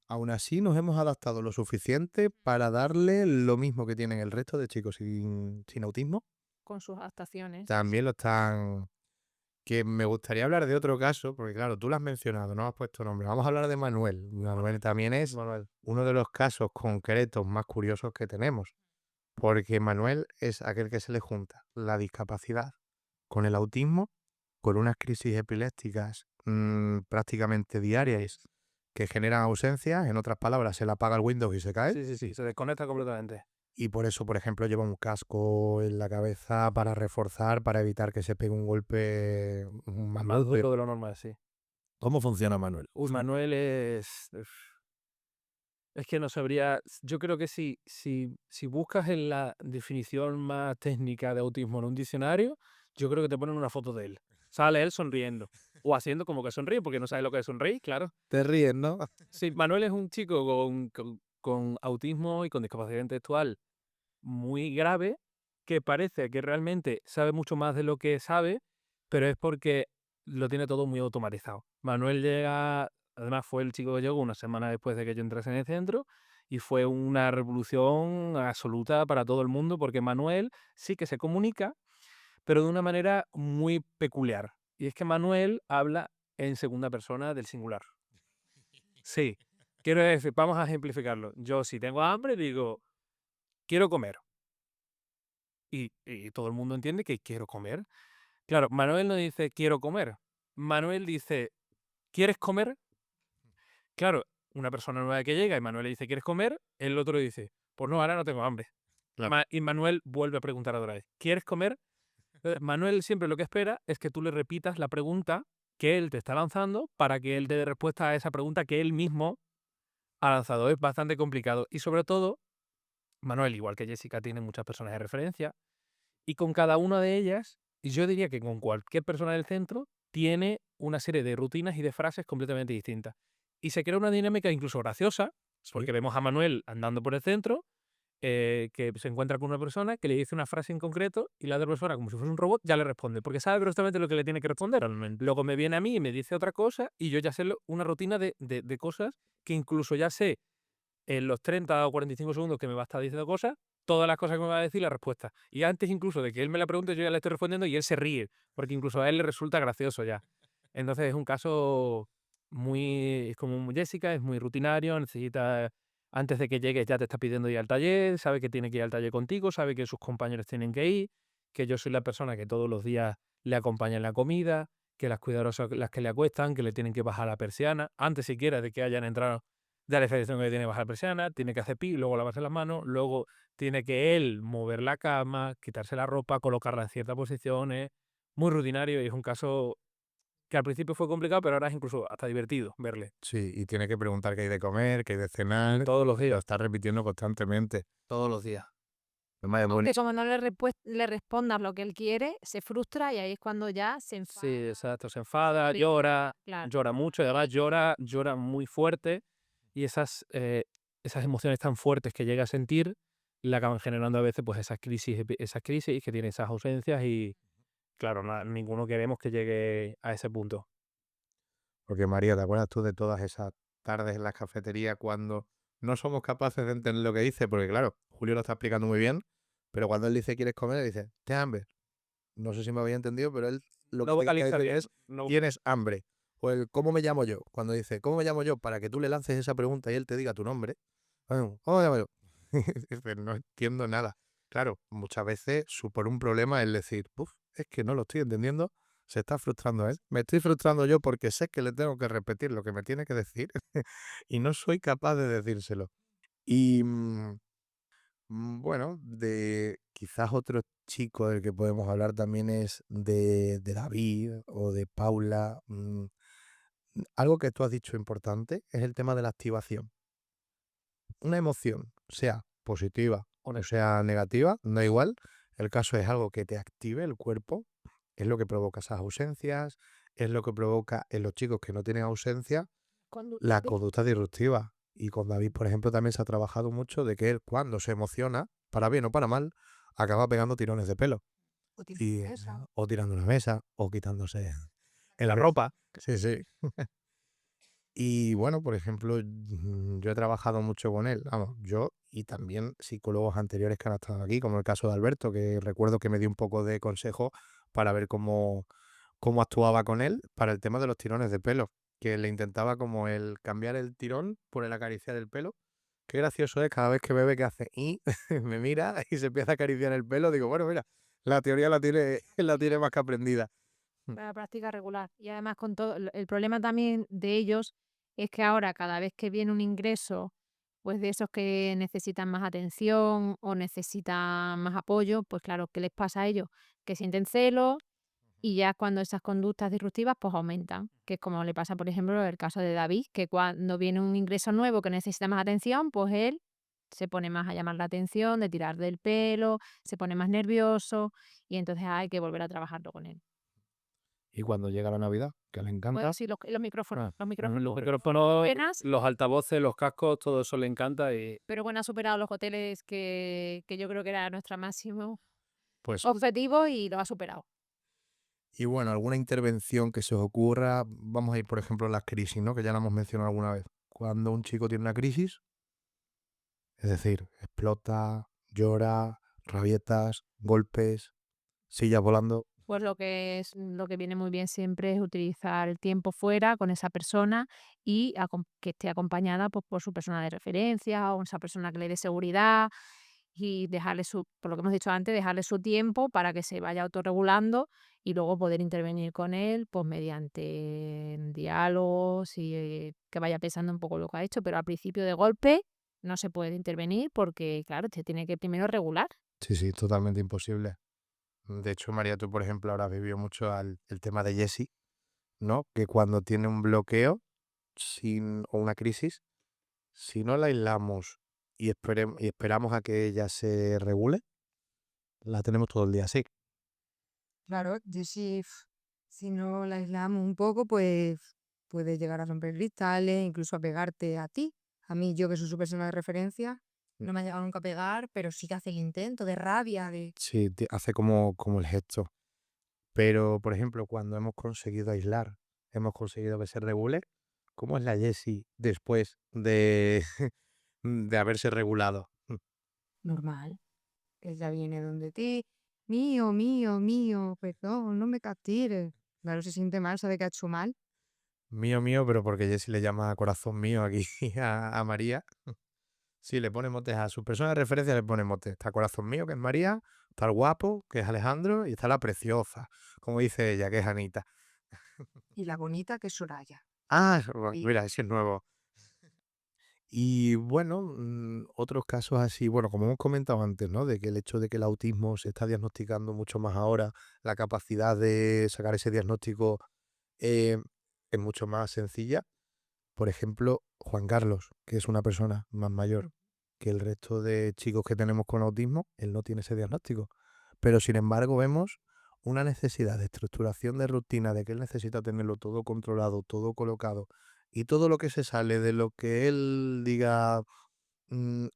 aún así nos hemos adaptado lo suficiente para darle lo mismo que tienen el resto de chicos sin autismo. Con sus adaptaciones. También lo están... Que me gustaría hablar de otro caso, porque claro, tú lo has mencionado, no has puesto nombre. Vamos a hablar de Manuel. Manuel también es uno de los casos concretos más curiosos que tenemos, porque Manuel es aquel que se le junta la discapacidad con el autismo, con unas crisis epilépticas prácticamente diarias que generan ausencias. En otras palabras, se le apaga el Windows y se cae. Sí, se desconecta completamente. Y por eso, por ejemplo, lleva un casco en la cabeza para reforzar, para evitar que se pegue un golpe más Más duro. duro de lo normal, sí. ¿Cómo funciona Manuel? Manuel es que no sabría. Yo creo que si buscas en la definición más técnica de autismo en un diccionario, yo creo que te ponen una foto de él. Sale él sonriendo. O haciendo como que sonríe, porque no sabes lo que es sonreír, claro. Te ríes, ¿no? Sí, Manuel es un chico con autismo y con discapacidad intelectual muy grave, que parece que realmente sabe mucho más de lo que sabe, pero es porque lo tiene todo muy automatizado. Manuel llega, además fue el chico que llegó una semana después de que yo entrase en el centro, y fue una revolución absoluta para todo el mundo, porque Manuel sí que se comunica, pero de una manera muy peculiar. Y es que Manuel habla en segunda persona del singular. Sí, quiero decir, vamos a ejemplificarlo. Yo si tengo hambre digo, quiero comer. Y todo el mundo entiende que quiero comer. Claro, Manuel no dice quiero comer. Manuel dice, ¿quieres comer? Claro, una persona nueva que llega y Manuel le dice, ¿quieres comer? El otro le dice, pues no, ahora no tengo hambre. Claro. Y Manuel vuelve a preguntar otra vez, ¿quieres comer? Manuel siempre lo que espera es que tú le repitas la pregunta que él te está lanzando para que él te dé respuesta a esa pregunta que él mismo ha lanzado. Es bastante complicado. Y sobre todo, Manuel, igual que Jessica, tiene muchas personas de referencia. Y con cada una de ellas, y yo diría que con cualquier persona del centro, tiene una serie de rutinas y de frases completamente distintas. Y se crea una dinámica incluso graciosa, porque vemos a Manuel andando por el centro, que se encuentra con una persona que le dice una frase en concreto y la otra persona, como si fuese un robot, ya le responde, porque sabe perfectamente lo que le tiene que responder. Luego me viene a mí y me dice otra cosa y yo ya sé una rutina de cosas que incluso ya sé en los 30 o 45 segundos que me va a estar diciendo cosas, todas las cosas que me va a decir, la respuesta. Y antes incluso de que él me la pregunte, yo ya le estoy respondiendo y él se ríe, porque incluso a él le resulta gracioso ya. Entonces es un caso es como Jessica, es muy rutinario, necesita, antes de que llegues ya te está pidiendo ir al taller, sabe que tiene que ir al taller contigo, sabe que sus compañeros tienen que ir, que yo soy la persona que todos los días le acompaña en la comida, que las cuidadoras son las que le acuestan, que le tienen que bajar la persiana, antes siquiera de que hayan entrado da la sensación que tiene que bajar la persiana, tiene que hacer pi, luego lavarse las manos, luego tiene que él mover la cama, quitarse la ropa, colocarla en ciertas posiciones. Muy rutinario y es un caso que al principio fue complicado, pero ahora es incluso hasta divertido verle. Sí, y tiene que preguntar qué hay de comer, qué hay de cenar. Todos los Lo días. está repitiendo constantemente. Todos los días. Además, es Que bonito. como no le respondas lo que él quiere, se frustra y ahí es cuando ya se enfada. Sí, exacto. Se enfada, Sí, llora, claro. llora mucho, y además llora muy fuerte. Y esas emociones tan fuertes que llega a sentir le acaban generando a veces pues esas crisis que tiene esas ausencias y claro, ninguno queremos que llegue a ese punto. Porque María, ¿te acuerdas tú de todas esas tardes en las cafeterías cuando no somos capaces de entender lo que dice? Porque claro, Julio lo está explicando muy bien, pero cuando él dice ¿quieres comer? Le dice, ¿tienes hambre? No sé si me había entendido, pero él lo No que quiere vocaliza decir bien, es no- ¿tienes hambre? O el ¿cómo me llamo yo? Cuando dice ¿cómo me llamo yo? Para que tú le lances esa pregunta y él te diga tu nombre. ¿Cómo me llamo yo? Dice, no entiendo nada. Claro, muchas veces supone un problema el decir, "Uf, es que no lo estoy entendiendo, se está frustrando él. Me estoy frustrando yo porque sé que le tengo que repetir lo que me tiene que decir y no soy capaz de decírselo". Y bueno, de quizás otro chico del que podemos hablar también es de David o de Paula. Algo que tú has dicho importante es el tema de la activación. Una emoción, sea positiva o sea negativa, da igual. El caso es algo que te active el cuerpo, es lo que provoca esas ausencias, es lo que provoca en los chicos que no tienen ausencia la conducta disruptiva. Y con David, por ejemplo, también se ha trabajado mucho de que él, cuando se emociona, para bien o para mal, acaba pegando tirones de pelo. Y, o tirando una mesa, o quitándose en la ropa. Sí, sí. Y bueno, por ejemplo, yo he trabajado mucho con él, vamos, yo y también psicólogos anteriores que han estado aquí, como el caso de Alberto, que recuerdo que me dio un poco de consejo para ver cómo actuaba con él para el tema de los tirones de pelo, que le intentaba como el cambiar el tirón por el acariciar el pelo. Qué gracioso es cada vez que me ve que hace y me mira y se empieza a acariciar el pelo, digo, bueno, mira, la teoría la tiene, la tiene más que aprendida. Para práctica regular. Y además con todo, el problema también de ellos es que ahora cada vez que viene un ingreso, pues de esos que necesitan más atención o necesitan más apoyo, pues claro, ¿qué les pasa a ellos? Que sienten celos y ya cuando esas conductas disruptivas pues aumentan, que es como le pasa, por ejemplo, el caso de David, que cuando viene un ingreso nuevo que necesita más atención, pues él se pone más a llamar la atención, de tirar del pelo, se pone más nervioso y entonces hay que volver a trabajarlo con él. Y cuando llega la Navidad, que le encanta, Pues sí, los micrófonos. Los micrófonos. Los micrófonos, Apenas, los altavoces, los cascos, todo eso le encanta y pero bueno, ha superado los hoteles que yo creo que era nuestro máximo pues objetivo y lo ha superado. y bueno, alguna intervención que se os ocurra, vamos a ir por ejemplo a las crisis, ¿no? Que ya la hemos mencionado alguna vez. Cuando un chico tiene una crisis, es decir, explota, llora, rabietas, golpes, sillas volando. Pues lo que viene muy bien siempre es utilizar el tiempo fuera con esa persona y que esté acompañada pues, por su persona de referencia o esa persona que le dé seguridad y dejarle por lo que hemos dicho antes, dejarle su tiempo para que se vaya autorregulando y luego poder intervenir con él pues mediante diálogos y que vaya pensando un poco lo que ha hecho, pero al principio de golpe no se puede intervenir porque, claro, se tiene que primero regular. Sí, sí, totalmente imposible. De hecho, María, tú, por ejemplo, ahora has vivido mucho el tema de Jessie, ¿no? Que cuando tiene un bloqueo o una crisis, si no la aislamos y esperamos a que ella se regule, la tenemos todo el día así. Claro, yo sí, si no la aislamos un poco, pues puede llegar a romper cristales, incluso a pegarte a ti. A mí, yo que soy su persona de referencia, no me ha llegado nunca a pegar, pero sí que hace el intento de rabia, de... Sí, hace como el gesto. Pero, por ejemplo, cuando hemos conseguido aislar, hemos conseguido que se regule, ¿cómo es la Jessie después de, de haberse regulado? Normal. Ella viene donde ti, mío, mío, mío, perdón, no me castigues. Claro, se siente mal, sabe que ha hecho mal. Mío, mío, pero porque Jessie le llama corazón mío aquí a María. Sí, le pone motes a su persona de referencia, le pone motes. Está corazón mío, que es María, está el guapo, que es Alejandro, y está la preciosa, como dice ella, que es Anita. Y la bonita que es Soraya. Ah, Y- mira, ese es nuevo. Y bueno, otros casos así, bueno, como hemos comentado antes, ¿no? De que el hecho de que el autismo se está diagnosticando mucho más ahora, la capacidad de sacar ese diagnóstico eh, es mucho más sencilla. Por ejemplo, Juan Carlos, que es una persona más mayor que el resto de chicos que tenemos con autismo, él no tiene ese diagnóstico. Pero sin embargo vemos una necesidad de estructuración de rutina, de que él necesita tenerlo todo controlado, todo colocado, y todo lo que se sale de lo que él diga,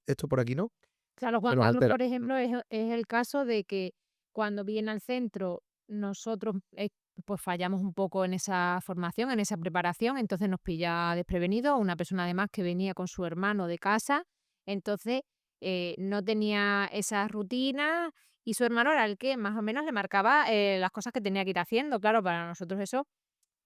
esto por aquí no, Claro, se Juan nos Carlos, altera. por ejemplo, es el caso de que cuando viene al centro nosotros pues fallamos un poco en esa formación, en esa preparación, entonces nos pilla desprevenido. Una persona además que venía con su hermano de casa, entonces no tenía esa rutina y su hermano era el que más o menos le marcaba las cosas que tenía que ir haciendo. Claro, para nosotros eso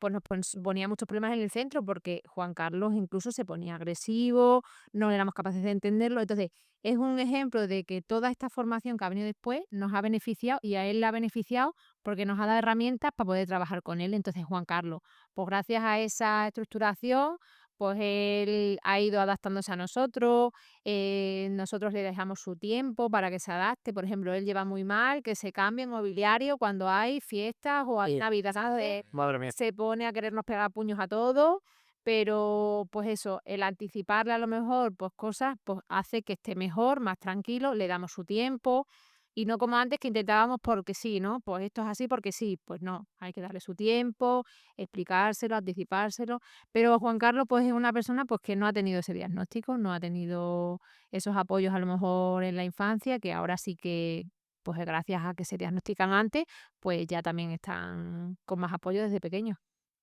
pues nos ponía muchos problemas en el centro porque Juan Carlos incluso se ponía agresivo, no éramos capaces de entenderlo. Entonces, es un ejemplo de que toda esta formación que ha venido después nos ha beneficiado y a él le ha beneficiado porque nos ha dado herramientas para poder trabajar con él. Entonces, Juan Carlos, pues gracias a esa estructuración, pues él ha ido adaptándose a nosotros, nosotros le dejamos su tiempo para que se adapte. Por ejemplo, él lleva muy mal que se cambie en mobiliario cuando hay fiestas o hay navidades. Madre mía. Se pone a querernos pegar puños a todos, pero pues eso, el anticiparle a lo mejor pues cosas, pues hace que esté mejor, más tranquilo, le damos su tiempo y no como antes que intentábamos porque sí, ¿no? Pues esto es así porque sí, pues no, hay que darle su tiempo, explicárselo, anticipárselo, pero Juan Carlos pues es una persona pues que no ha tenido ese diagnóstico, no ha tenido esos apoyos a lo mejor en la infancia, que ahora sí que pues gracias a que se diagnostican antes, pues ya también están con más apoyo desde pequeños.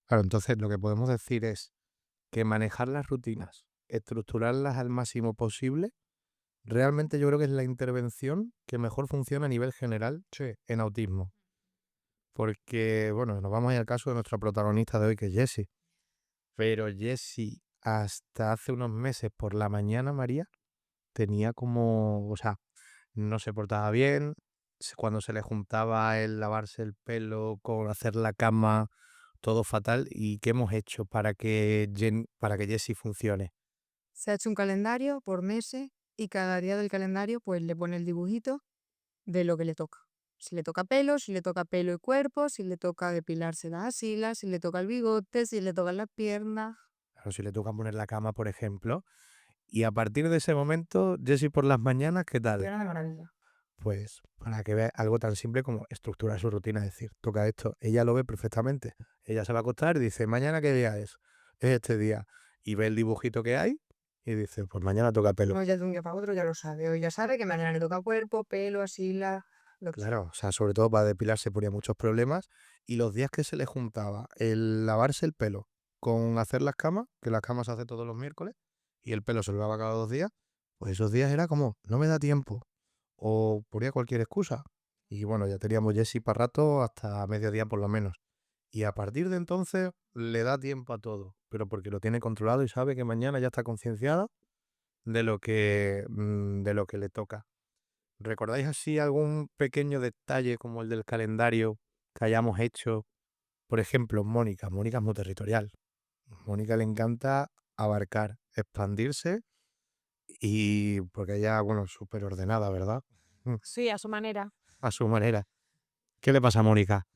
Claro, entonces lo que podemos decir es que manejar las rutinas, estructurarlas al máximo posible, realmente yo creo que es la intervención que mejor funciona a nivel general en autismo. Porque, bueno, nos vamos a ir al caso de nuestra protagonista de hoy, que es Jessie. Pero Jessie, hasta hace unos meses por la mañana, María, tenía como, o sea, no se portaba bien. Cuando se le juntaba el lavarse el pelo con hacer la cama, todo fatal. ¿Y qué hemos hecho para que Jessie funcione? Se ha hecho un calendario por meses y cada día del calendario pues le pone el dibujito de lo que le toca. Si le toca pelo, si le toca pelo y cuerpo, si le toca depilarse las axilas, si le toca el bigote, si le tocan las piernas. Claro, si le toca poner la cama, por ejemplo. Y a partir de ese momento, Jessie por las mañanas, ¿qué tal? Funciona de maravilla. Pues para que vea algo tan simple como estructurar su rutina, es decir, toca esto. Ella lo ve perfectamente. Ella se va a acostar y dice, ¿mañana qué día es? Es este día. Y ve el dibujito que hay y dice, pues mañana toca pelo. No, ya de un día para otro ya lo sabe. Hoy ya sabe que mañana le toca cuerpo, pelo, axilas, lo que sea. Claro, o sea, sobre todo para depilarse ponía muchos problemas. Y los días que se le juntaba el lavarse el pelo con hacer las camas, que las camas se hace todos los miércoles, y el pelo se lo lava cada 2 días, pues esos días era como, no me da tiempo. O ponía cualquier excusa. Y bueno, ya teníamos Jessie para rato hasta mediodía por lo menos. Y a partir de entonces le da tiempo a todo, pero porque lo tiene controlado y sabe que mañana ya está concienciada de lo que le toca. ¿Recordáis así algún pequeño detalle como el del calendario que hayamos hecho? Por ejemplo, Mónica. Mónica es muy territorial. Mónica le encanta abarcar, expandirse y porque ella, bueno, es súper ordenada, ¿verdad? Sí, a su manera. A su manera. ¿Qué le pasa a Mónica?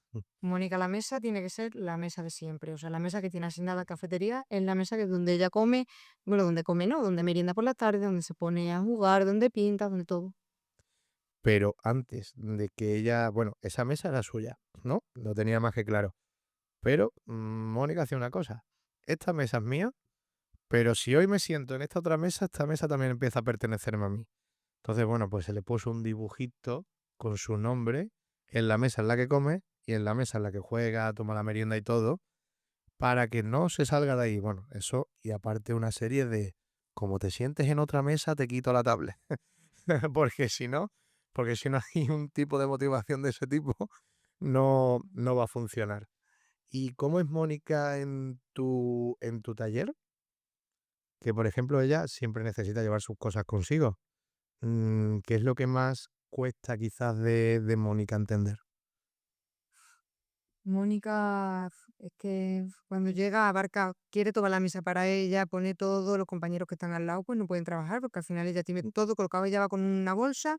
Mónica, la mesa tiene que ser la mesa de siempre. O sea, la mesa que tiene asignada cafetería es la mesa que donde ella come, bueno, donde come, ¿no? Donde merienda por la tarde, donde se pone a jugar, donde pinta, donde todo. Pero antes de que ella, bueno, esa mesa era suya, ¿no? Lo tenía más que claro. Pero Mónica hacía una cosa. Esta mesa es mía, pero si hoy me siento en esta otra mesa, esta mesa también empieza a pertenecerme a mí. Entonces, bueno, pues se le puso un dibujito con su nombre en la mesa en la que come y en la mesa en la que juega, toma la merienda y todo, para que no se salga de ahí. Bueno, eso y aparte una serie de, como te sientes en otra mesa, te quito la tablet. porque si no, porque si no hay un tipo de motivación de ese tipo, no va a funcionar. ¿Y cómo es Mónica en tu taller? Que, por ejemplo, ella siempre necesita llevar sus cosas consigo. ¿Qué es lo que más cuesta quizás de Mónica entender? Mónica es que cuando llega abarca, quiere toda la mesa para ella, pone todo, los compañeros que están al lado pues no pueden trabajar porque al final ella tiene todo colocado, ella va con una bolsa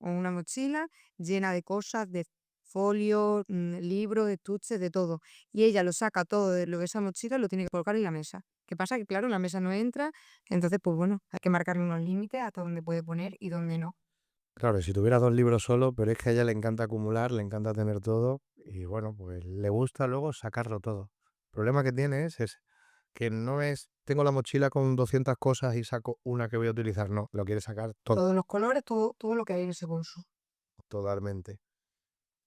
o una mochila llena de cosas, de folios, libros, estuches, de todo. Y ella lo saca todo de esa mochila y lo tiene que colocar en la mesa. ¿Qué pasa? Que claro, la mesa no entra, entonces pues bueno, hay que marcarle unos límites hasta dónde puede poner y dónde no. Claro, si tuviera 2 libros solo, pero es que a ella le encanta acumular, le encanta tener todo y bueno, pues le gusta luego sacarlo todo. El problema que tiene es ese, que no es, tengo la mochila con 200 cosas y saco una que voy a utilizar, no, lo quiere sacar todo Todos los colores, todo lo que hay en ese bolso. totalmente.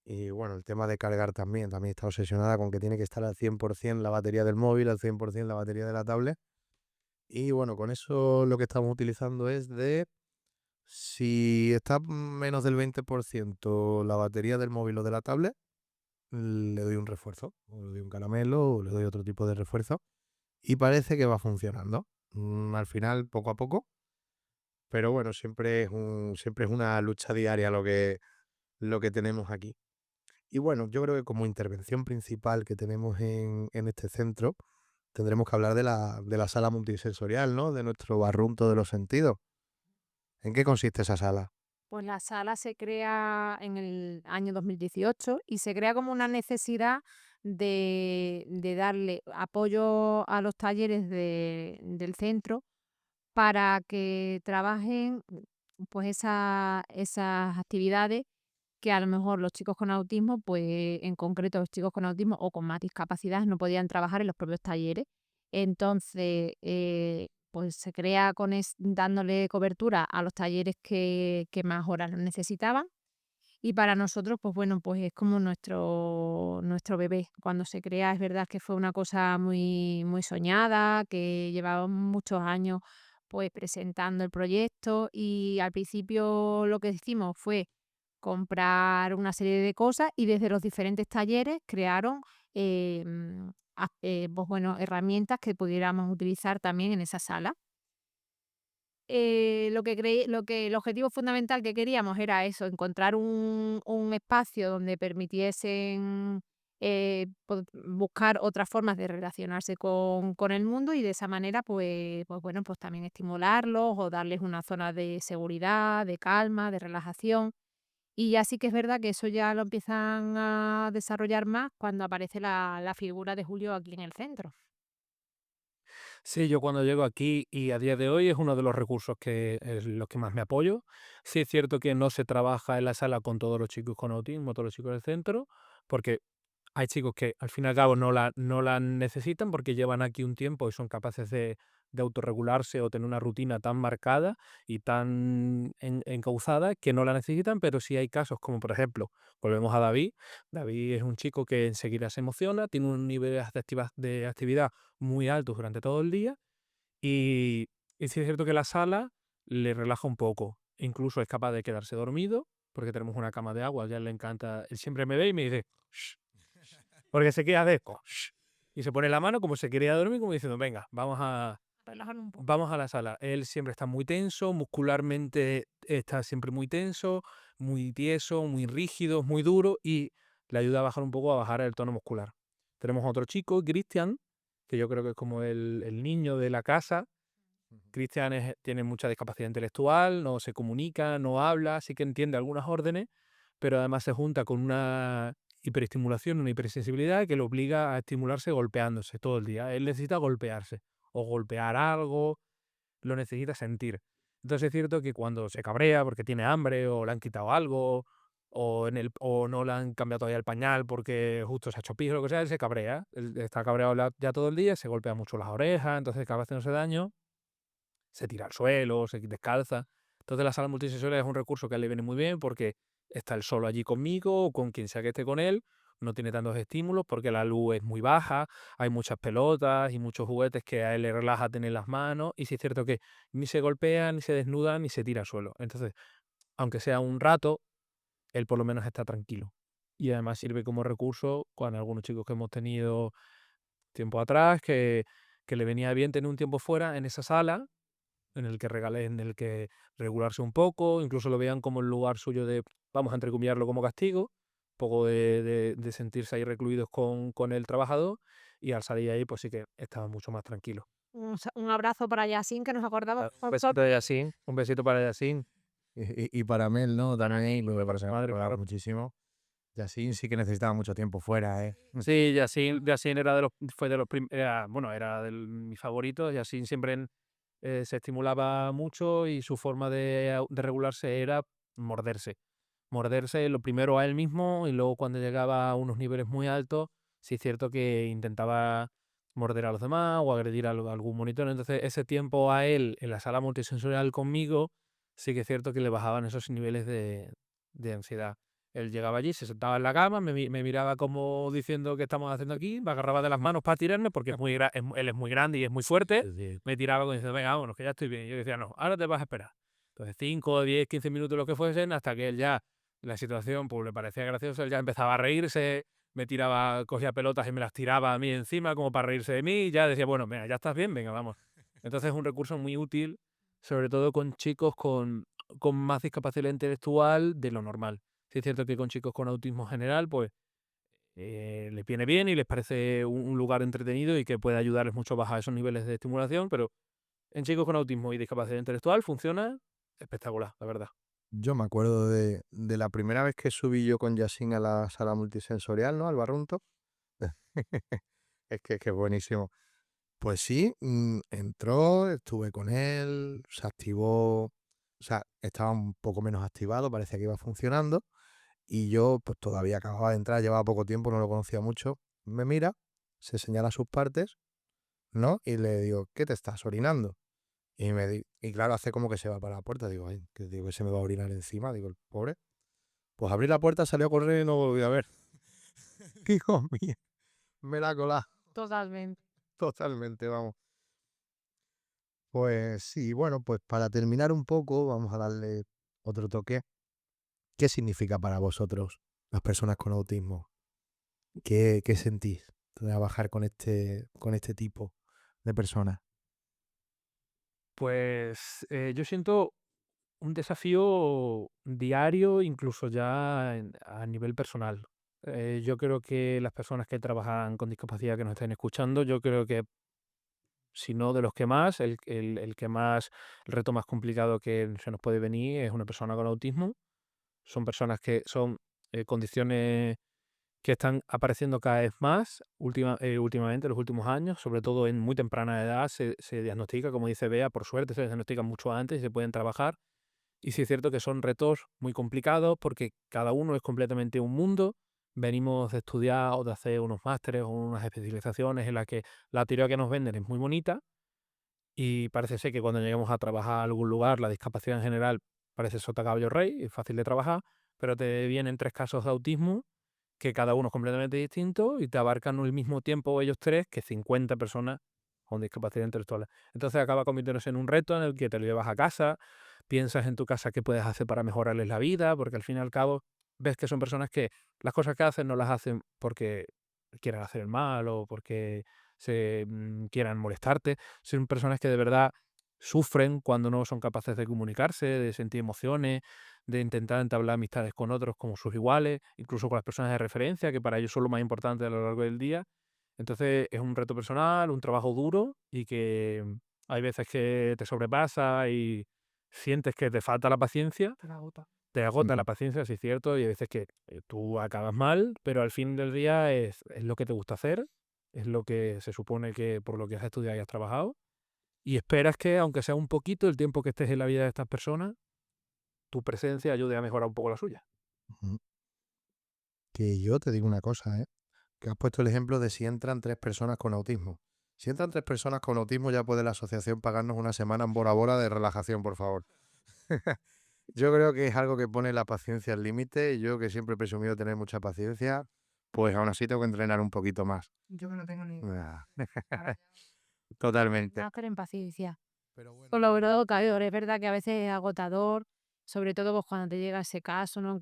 Y bueno, el tema de cargar también está obsesionada con que tiene que estar al 100% la batería del móvil, al 100% la batería de la tablet. Y bueno, con eso lo que estamos utilizando es de, si está menos del 20% la batería del móvil o de la tablet, le doy un refuerzo, o le doy un caramelo, o le doy otro tipo de refuerzo, y parece que va funcionando. Al final, poco a poco, pero bueno, siempre es una lucha diaria lo que tenemos aquí. Y bueno, yo creo que como intervención principal que tenemos en este centro, tendremos que hablar de la sala multisensorial, ¿no? De nuestro barrunto de los sentidos. ¿En qué consiste esa sala? Pues la sala se crea en el año 2018 y se crea como una necesidad de darle apoyo a los talleres del centro para que trabajen pues esas actividades que a lo mejor los chicos con autismo, pues en concreto los chicos con autismo o con más discapacidades no podían trabajar en los propios talleres. Entonces, pues se crea dándole cobertura a los talleres que más horas lo necesitaban. Y para nosotros, pues bueno, pues es como nuestro bebé. Cuando se crea, es verdad que fue una cosa muy, muy soñada, que llevábamos muchos años pues presentando el proyecto y al principio lo que hicimos fue comprar una serie de cosas y desde los diferentes talleres crearon pues bueno, herramientas que pudiéramos utilizar también en esa sala. El objetivo fundamental que queríamos era eso, encontrar un espacio donde permitiesen buscar otras formas de relacionarse con el mundo y de esa manera, pues bueno, pues también estimularlos o darles una zona de seguridad, de calma, de relajación. Y ya sí que es verdad que eso ya lo empiezan a desarrollar más cuando aparece la figura de Julio aquí en el centro. Sí, yo cuando llego aquí y a día de hoy es uno de los recursos que es los que más me apoyo. Sí es cierto que no se trabaja en la sala con todos los chicos con autismo, todos los chicos del centro, porque hay chicos que al fin y al cabo no la necesitan porque llevan aquí un tiempo y son capaces de autorregularse o tener una rutina tan marcada y tan encauzada que no la necesitan, pero sí hay casos como por ejemplo, volvemos a David. David es un chico que enseguida se emociona, tiene un nivel de actividad muy alto durante todo el día y, y sí es cierto que la sala le relaja un poco. Incluso es capaz de quedarse dormido porque tenemos una cama de agua, ya le encanta. Él siempre me ve y me dice, "Shh", porque se queda de "Shh", y se pone la mano como se quería dormir, como diciendo, venga, Relajar un poco. vamos a la sala. Él siempre está muy tenso, muscularmente está siempre muy tenso, muy tieso, muy rígido, muy duro y le ayuda a bajar un poco, a bajar el tono muscular. Tenemos otro chico, Cristian, que yo creo que es como el niño de la casa. Cristian tiene mucha discapacidad intelectual, no se comunica, no habla, sí que entiende algunas órdenes, pero además se junta con una hiperestimulación, una hipersensibilidad que lo obliga a estimularse golpeándose todo el día. Él necesita golpearse o golpear algo, lo necesita sentir. Entonces es cierto que cuando se cabrea porque tiene hambre o le han quitado algo o no le han cambiado todavía el pañal porque justo se ha hecho pis o lo que sea, él se cabrea. Él está cabreado ya todo el día, se golpea mucho las orejas, entonces acaba haciéndose daño, se tira al suelo, se descalza. Entonces la sala multisensorial es un recurso que a él le viene muy bien porque está él solo allí conmigo o con quien sea que esté con él, no tiene tantos estímulos porque la luz es muy baja, hay muchas pelotas y muchos juguetes que a él le relaja tener en las manos y sí es cierto que ni se golpea, ni se desnuda, ni se tira al suelo. Entonces, aunque sea un rato, él por lo menos está tranquilo. Y además sirve como recurso con algunos chicos que hemos tenido tiempo atrás, que le venía bien tener un tiempo fuera en esa sala en el que regularse un poco, incluso lo vean como el lugar suyo de, vamos a entrecomillarlo como castigo, poco de sentirse ahí recluidos con el trabajador, y al salir ahí pues sí que estaban mucho más tranquilos. Un abrazo para Yasin, que nos acordamos. Un besito de Yasin, un besito para Yasin. Y para Mel, ¿no? También me parece Madre, claro. muchísimo. Yassin sí que necesitaba mucho tiempo fuera, ¿eh? Sí, Yasin era fue de los era mi favorito. Yasin siempre se estimulaba mucho y su forma de regularse era morderse. Morderse lo primero a él mismo y luego cuando llegaba a unos niveles muy altos, sí es cierto que intentaba morder a los demás o agredir a algún monitor. Entonces ese tiempo a él en la sala multisensorial conmigo, sí que es cierto que le bajaban esos niveles de ansiedad. Él llegaba allí, se sentaba en la cama, me miraba como diciendo: ¿qué estamos haciendo aquí? Me agarraba de las manos para tirarme porque él es muy grande y es muy fuerte. Sí. Me tiraba como diciendo: venga, vámonos, que ya estoy bien. Y yo decía: no, ahora te vas a esperar. Entonces 5, 10, 15 minutos lo que fuesen, hasta que él ya, la situación pues le parecía graciosa, él ya empezaba a reírse, me tiraba, cogía pelotas y me las tiraba a mí encima como para reírse de mí, y ya decía: bueno, venga, ya estás bien, venga, vamos. Entonces es un recurso muy útil, sobre todo con chicos con más discapacidad intelectual de lo normal. Sí es cierto que con chicos con autismo general, pues les viene bien y les parece un lugar entretenido y que puede ayudarles mucho a bajar esos niveles de estimulación, pero en chicos con autismo y discapacidad intelectual funciona espectacular, la verdad. Yo me acuerdo de la primera vez que subí yo con Yassin a la sala multisensorial, ¿no? Al Barrunto. Es que es buenísimo. Pues sí, entró, estuve con él, se activó, o sea, estaba un poco menos activado, parecía que iba funcionando. Y yo, pues todavía acababa de entrar, llevaba poco tiempo, no lo conocía mucho. Me mira, se señala sus partes, ¿no? Y le digo: ¿qué te estás orinando? Y claro, hace como que se va para la puerta. Digo: ay, que se me va a orinar encima. Digo: el pobre. Pues abrí la puerta, salió a correr y no volví a ver. Hijo mío, me la cola Totalmente. totalmente, vamos. Pues sí, bueno, pues para terminar un poco, vamos a darle otro toque. ¿Qué significa para vosotros las personas con autismo? ¿Qué sentís trabajar con este tipo de personas? Pues yo siento un desafío diario, incluso ya a nivel personal. Yo creo que las personas que trabajan con discapacidad que nos estén escuchando, yo creo que, si no de los que más, el que más, el reto más complicado que se nos puede venir es una persona con autismo. Son personas que son condiciones que están apareciendo cada vez más últimamente, en los últimos años, sobre todo en muy temprana edad, se diagnostica, como dice Bea, por suerte se diagnostica mucho antes y se pueden trabajar. Y sí es cierto que son retos muy complicados porque cada uno es completamente un mundo. Venimos de estudiar o de hacer unos másteres o unas especializaciones en las que la teoría que nos venden es muy bonita y parece ser que cuando llegamos a trabajar a algún lugar, la discapacidad en general parece sota caballo rey, es fácil de trabajar, pero te vienen 3 casos de autismo que cada uno es completamente distinto y te abarcan el mismo tiempo ellos tres que 50 personas con discapacidad intelectual. Entonces acaba convirtiéndose en un reto en el que te lo llevas a casa, piensas en tu casa qué puedes hacer para mejorarles la vida, porque al fin y al cabo ves que son personas que las cosas que hacen no las hacen porque quieran hacer el mal o porque quieran molestarte. Son personas que de verdad sufren cuando no son capaces de comunicarse, de sentir emociones, de intentar entablar amistades con otros como sus iguales, incluso con las personas de referencia, que para ellos son lo más importante a lo largo del día. Entonces es un reto personal, un trabajo duro y que hay veces que te sobrepasa y sientes que te falta la paciencia, Te la agota. te agota Ujú. la paciencia, sí es cierto, y hay veces que tú acabas mal, pero al fin del día es lo que te gusta hacer, es lo que se supone que por lo que has estudiado y has trabajado, y esperas que, aunque sea un poquito el tiempo que estés en la vida de estas personas, tu presencia ayude a mejorar un poco la suya. Ujú. Que yo te digo una cosa, ¿eh? Que has puesto el ejemplo de si entran 3 personas con autismo. Si entran 3 personas con autismo, ya puede la asociación pagarnos una semana en Bora Bora de relajación, por favor. Yo creo que es algo que pone la paciencia al límite. Yo, que siempre he presumido tener mucha paciencia, pues aún así tengo que entrenar un poquito más. Yo que no tengo ni. Ah, Ahora Totalmente. Nacer en paciencia. Pero bueno, Con lo agotador, es verdad que a veces es agotador, sobre todo pues, cuando te llega ese caso, ¿no?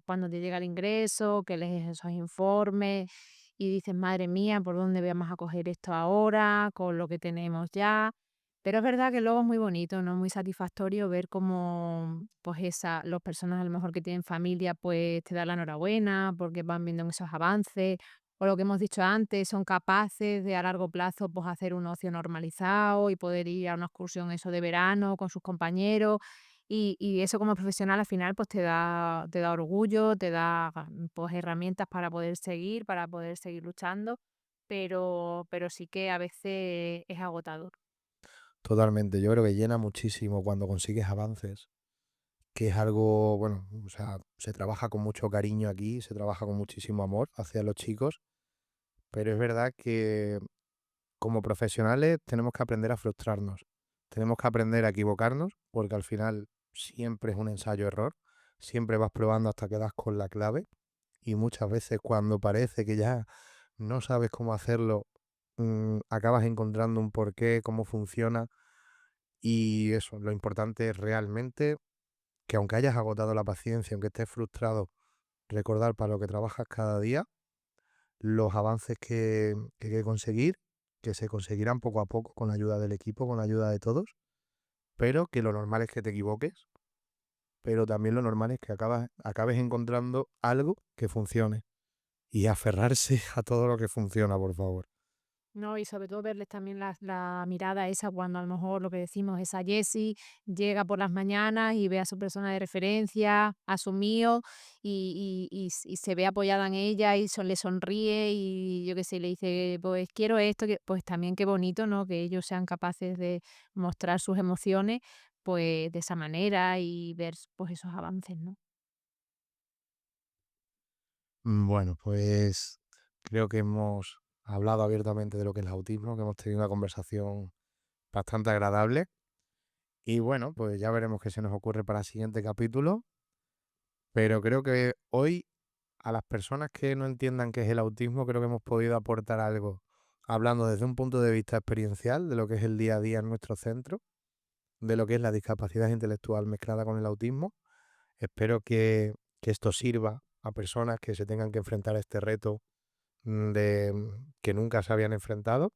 Cuando te llega el ingreso, que lees esos informes y dices: madre mía, ¿por dónde vamos a coger esto ahora? Con lo que tenemos ya. Pero es verdad que luego es muy bonito, ¿no? Muy satisfactorio ver cómo pues las personas a lo mejor que tienen familia pues te dan la enhorabuena porque van viendo esos avances. O lo que hemos dicho antes, son capaces de a largo plazo pues hacer un ocio normalizado y poder ir a una excursión eso de verano con sus compañeros. Y eso como profesional al final pues te da orgullo, te da pues herramientas para poder seguir luchando, pero sí que a veces es agotador. Totalmente, yo creo que llena muchísimo cuando consigues avances, que es algo, bueno, o sea, se trabaja con mucho cariño aquí, se trabaja con muchísimo amor hacia los chicos, pero es verdad que como profesionales tenemos que aprender a frustrarnos, tenemos que aprender a equivocarnos, porque al final siempre es un ensayo-error, siempre vas probando hasta que das con la clave y muchas veces cuando parece que ya no sabes cómo hacerlo, acabas encontrando un porqué, cómo funciona y eso, lo importante es realmente que aunque hayas agotado la paciencia, aunque estés frustrado, recordar para lo que trabajas cada día, los avances que hay que conseguir, que se conseguirán poco a poco con la ayuda del equipo, con la ayuda de todos, pero que lo normal es que te equivoques, pero también lo normal es que acabes encontrando algo que funcione y aferrarse a todo lo que funciona, por favor. No, y sobre todo verles también la mirada esa cuando a lo mejor lo que decimos, esa Jessie llega por las mañanas y ve a su persona de referencia, a su mío, y se ve apoyada en ella y le sonríe y yo qué sé, le dice, pues quiero esto, pues también qué bonito, ¿no? Que ellos sean capaces de mostrar sus emociones, pues de esa manera y ver pues esos avances, ¿no? Bueno, pues creo que hemos hablado abiertamente de lo que es el autismo, que hemos tenido una conversación bastante agradable. Y bueno, pues ya veremos qué se nos ocurre para el siguiente capítulo. Pero creo que hoy a las personas que no entiendan qué es el autismo, creo que hemos podido aportar algo, hablando desde un punto de vista experiencial de lo que es el día a día en nuestro centro, de lo que es la discapacidad intelectual mezclada con el autismo. Espero que esto sirva a personas que se tengan que enfrentar a este reto que nunca se habían enfrentado.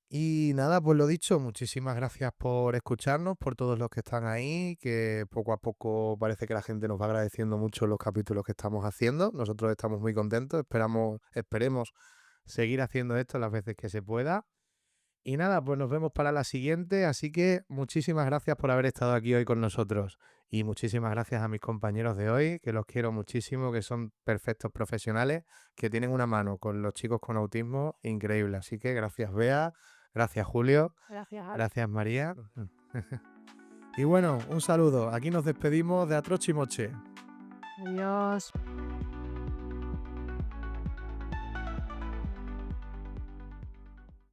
Y nada, pues lo dicho, muchísimas gracias por escucharnos, por todos los que están ahí, que poco a poco parece que la gente nos va agradeciendo mucho los capítulos que estamos haciendo. Nosotros estamos muy contentos, esperemos seguir haciendo esto las veces que se pueda. Y nada, pues nos vemos para la siguiente, así que muchísimas gracias por haber estado aquí hoy con nosotros. Y muchísimas gracias a mis compañeros de hoy, que los quiero muchísimo, que son perfectos profesionales, que tienen una mano con los chicos con autismo increíble. Así que gracias Bea, gracias Julio, Gracias, Alex. gracias María. Y bueno, un saludo. Aquí nos despedimos de Atrochimoche. Adiós.